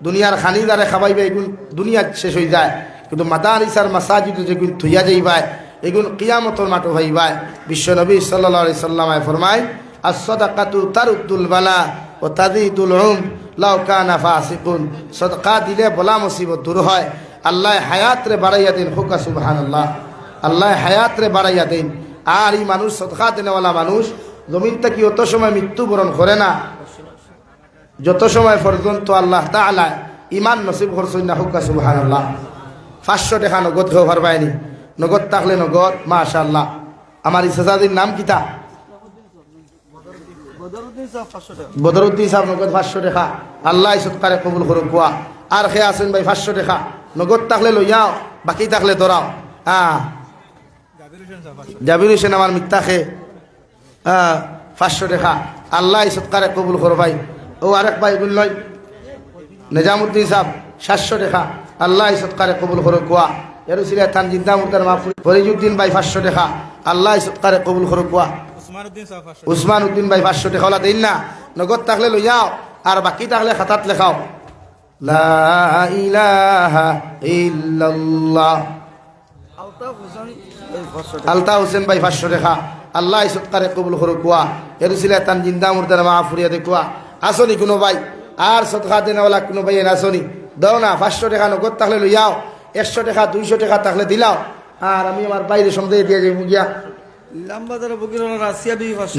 দুনিয়ার খানিদারে খাবাইবে এগুন দুনিয়া শেষ হয়ে যায় কিন্তু মাদারিসার মাসাজিদ যেগুন থুইয়া যাইবায় এগুন কিয়ামতর মাঠো ভাইবায় বিশ্ব নবী সাল্লাল্লাহু আলাইহি সাল্লামে ফরমায় as-sadaqatu taruddul bala wa tadidul লাউ কানা ফাসিকুন সদকা দিলে বলা মুসিবত দূর হয় আল্লাহ হায়াত রে বাড়াইয়া দিন হুকা সুবহানাল্লাহ আল্লাহ হায়াত রে বাড়াইয়া দিন আর এই মানুষ সদকা দেনেওয়ালা মানুষ জমিনটা কি অত সময় মৃত্যুবরণ করে না যত সময় পর্যন্ত আল্লাহ তাআলা ঈমান নসিব করছেন না হুকা সুবহানাল্লাহ 500 টাকা নগদ কেউ পারবাইনি নগদ থাকলে নগদ মাশাআল্লাহ আমার ইসাজাদির নাম কিতা বদরুদ্দিন সাহেব নগদ 500 টাকা আল্লাহ সৎকারে কবুল করুক কুয়া আর খে আছেন ভাই 500 টাকা নগদ থাকলে লইয়াও বাকি থাকলে ধরাও হ্যাঁ জাবির হোসেন আমার মিথ্যা খে 500 টাকা আল্লাহ সৎকারে কবুল করো ভাই ও আরেক ভাই গুল লই নিজামুদ্দিন সাহেব 700 টাকা আল্লাহ সৎকারে কবুল করুক কুয়া এরুসিলা থান জিন্দা মুর্দার মাহফুজ ফরিজউদ্দিন ভাই 500 টাকা আল্লাহ সৎকারে কবুল করুক কুয়া উসমান উদ্দিন ভাই 500 টাকা দেন না নগদ থাকলে লইয়াও আর বাকি থাকলে খাতাত লেখাও লা ইলাহা ইল্লাল্লাহ আলতা হোসেন ভাই 500 টাকা আল্লাহ সৎকারে কবুল করুক কুয়া এরুসিলা তান জিন্দা মুর্দার মাহফুরিয়া দেখুয়া আসনি কোনো ভাই আর সদকা দেনওয়ালা কোনো ভাই আসনি দাও না 500 টাকা নগদ থাকলে লইয়াও 100 টাকা 200 টাকা থাকলে দিলাও আর আমি আমার বাইরে সন্দেহ দিয়ে যাই গিয়া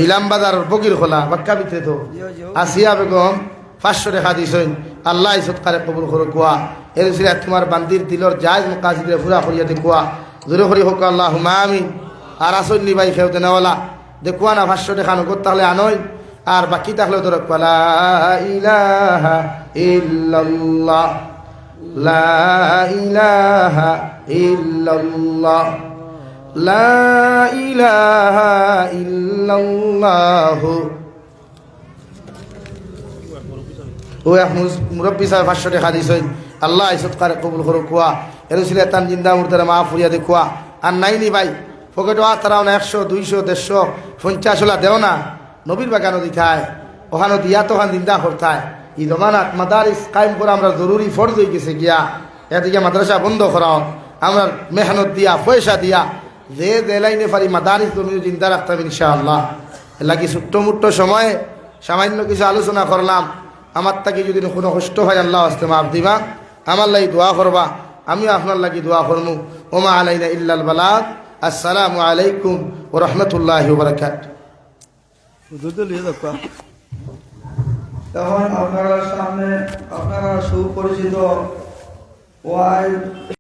নীলামবাজার বগির খোলা বাক্কা ভিতরে তো আসিয়া বেগম 500 টাকা দিছেন আল্লাহ সৎকারে কবুল করুক কুয়া এরুসিলা তোমার বান্দির দিলর জায়েজ মুকাসিদে পুরা করিয়া দেখুয়া জোরে করি হোক আল্লাহুম্মা আমিন আর আসনি ভাই খেউ দেনওয়ালা দেখুয়া না 500 টাকা নগদ তাহলে আনই আর বাকি থাকলে ধরো লা ইলাহা ইল্লাল্লাহ লা ইলাহা ইল্লাল্লাহ লা ইলাহা ইল্লাল্লাহ ও এক মুরব্বী সাহেব 500 টাকা দিছেন আল্লাহ সৎকারে কবুল করুক কুয়া এরুসিলা তান জিন্দা মুর্দারে মাহফুরিয়া দেখুয়া আর নাইনি ভাই পকেট তারাও না 100 200 150 50 ওলা দেও না নবীর বাগানো দিথায় ওখানে দিয়া তখন জিন্দা করতায় এই জমানাত মাদারিস কায়েম করা আমরা জরুরি ফরজ হয়ে গেছে গিয়া এদিকে মাদ্রাসা বন্ধ করাও আমরা মেহনত দিয়া পয়সা দিয়া যে লাইনে পারি মাদারিস জমি জিন্দা রাখতাম ইনশাআল্লাহ লাগি ছোট্ট মুট্ট সময়ে সামান্য কিছু আলোচনা করলাম আমার তাকে যদি কোনো কষ্ট হয় আল্লাহ আস্তে মাফ দিবা আমার লাগি দোয়া করবা আমিও আপনার লাগি দোয়া করমু ওমা আলাইনা ইল্লাল বালাগ আসসালামু আলাইকুম ওয়া রাহমাতুল্লাহি ওয়া বারাকাতুহু এখন আপনারা সামনে আপনারা সুপরিচিত ওয়াই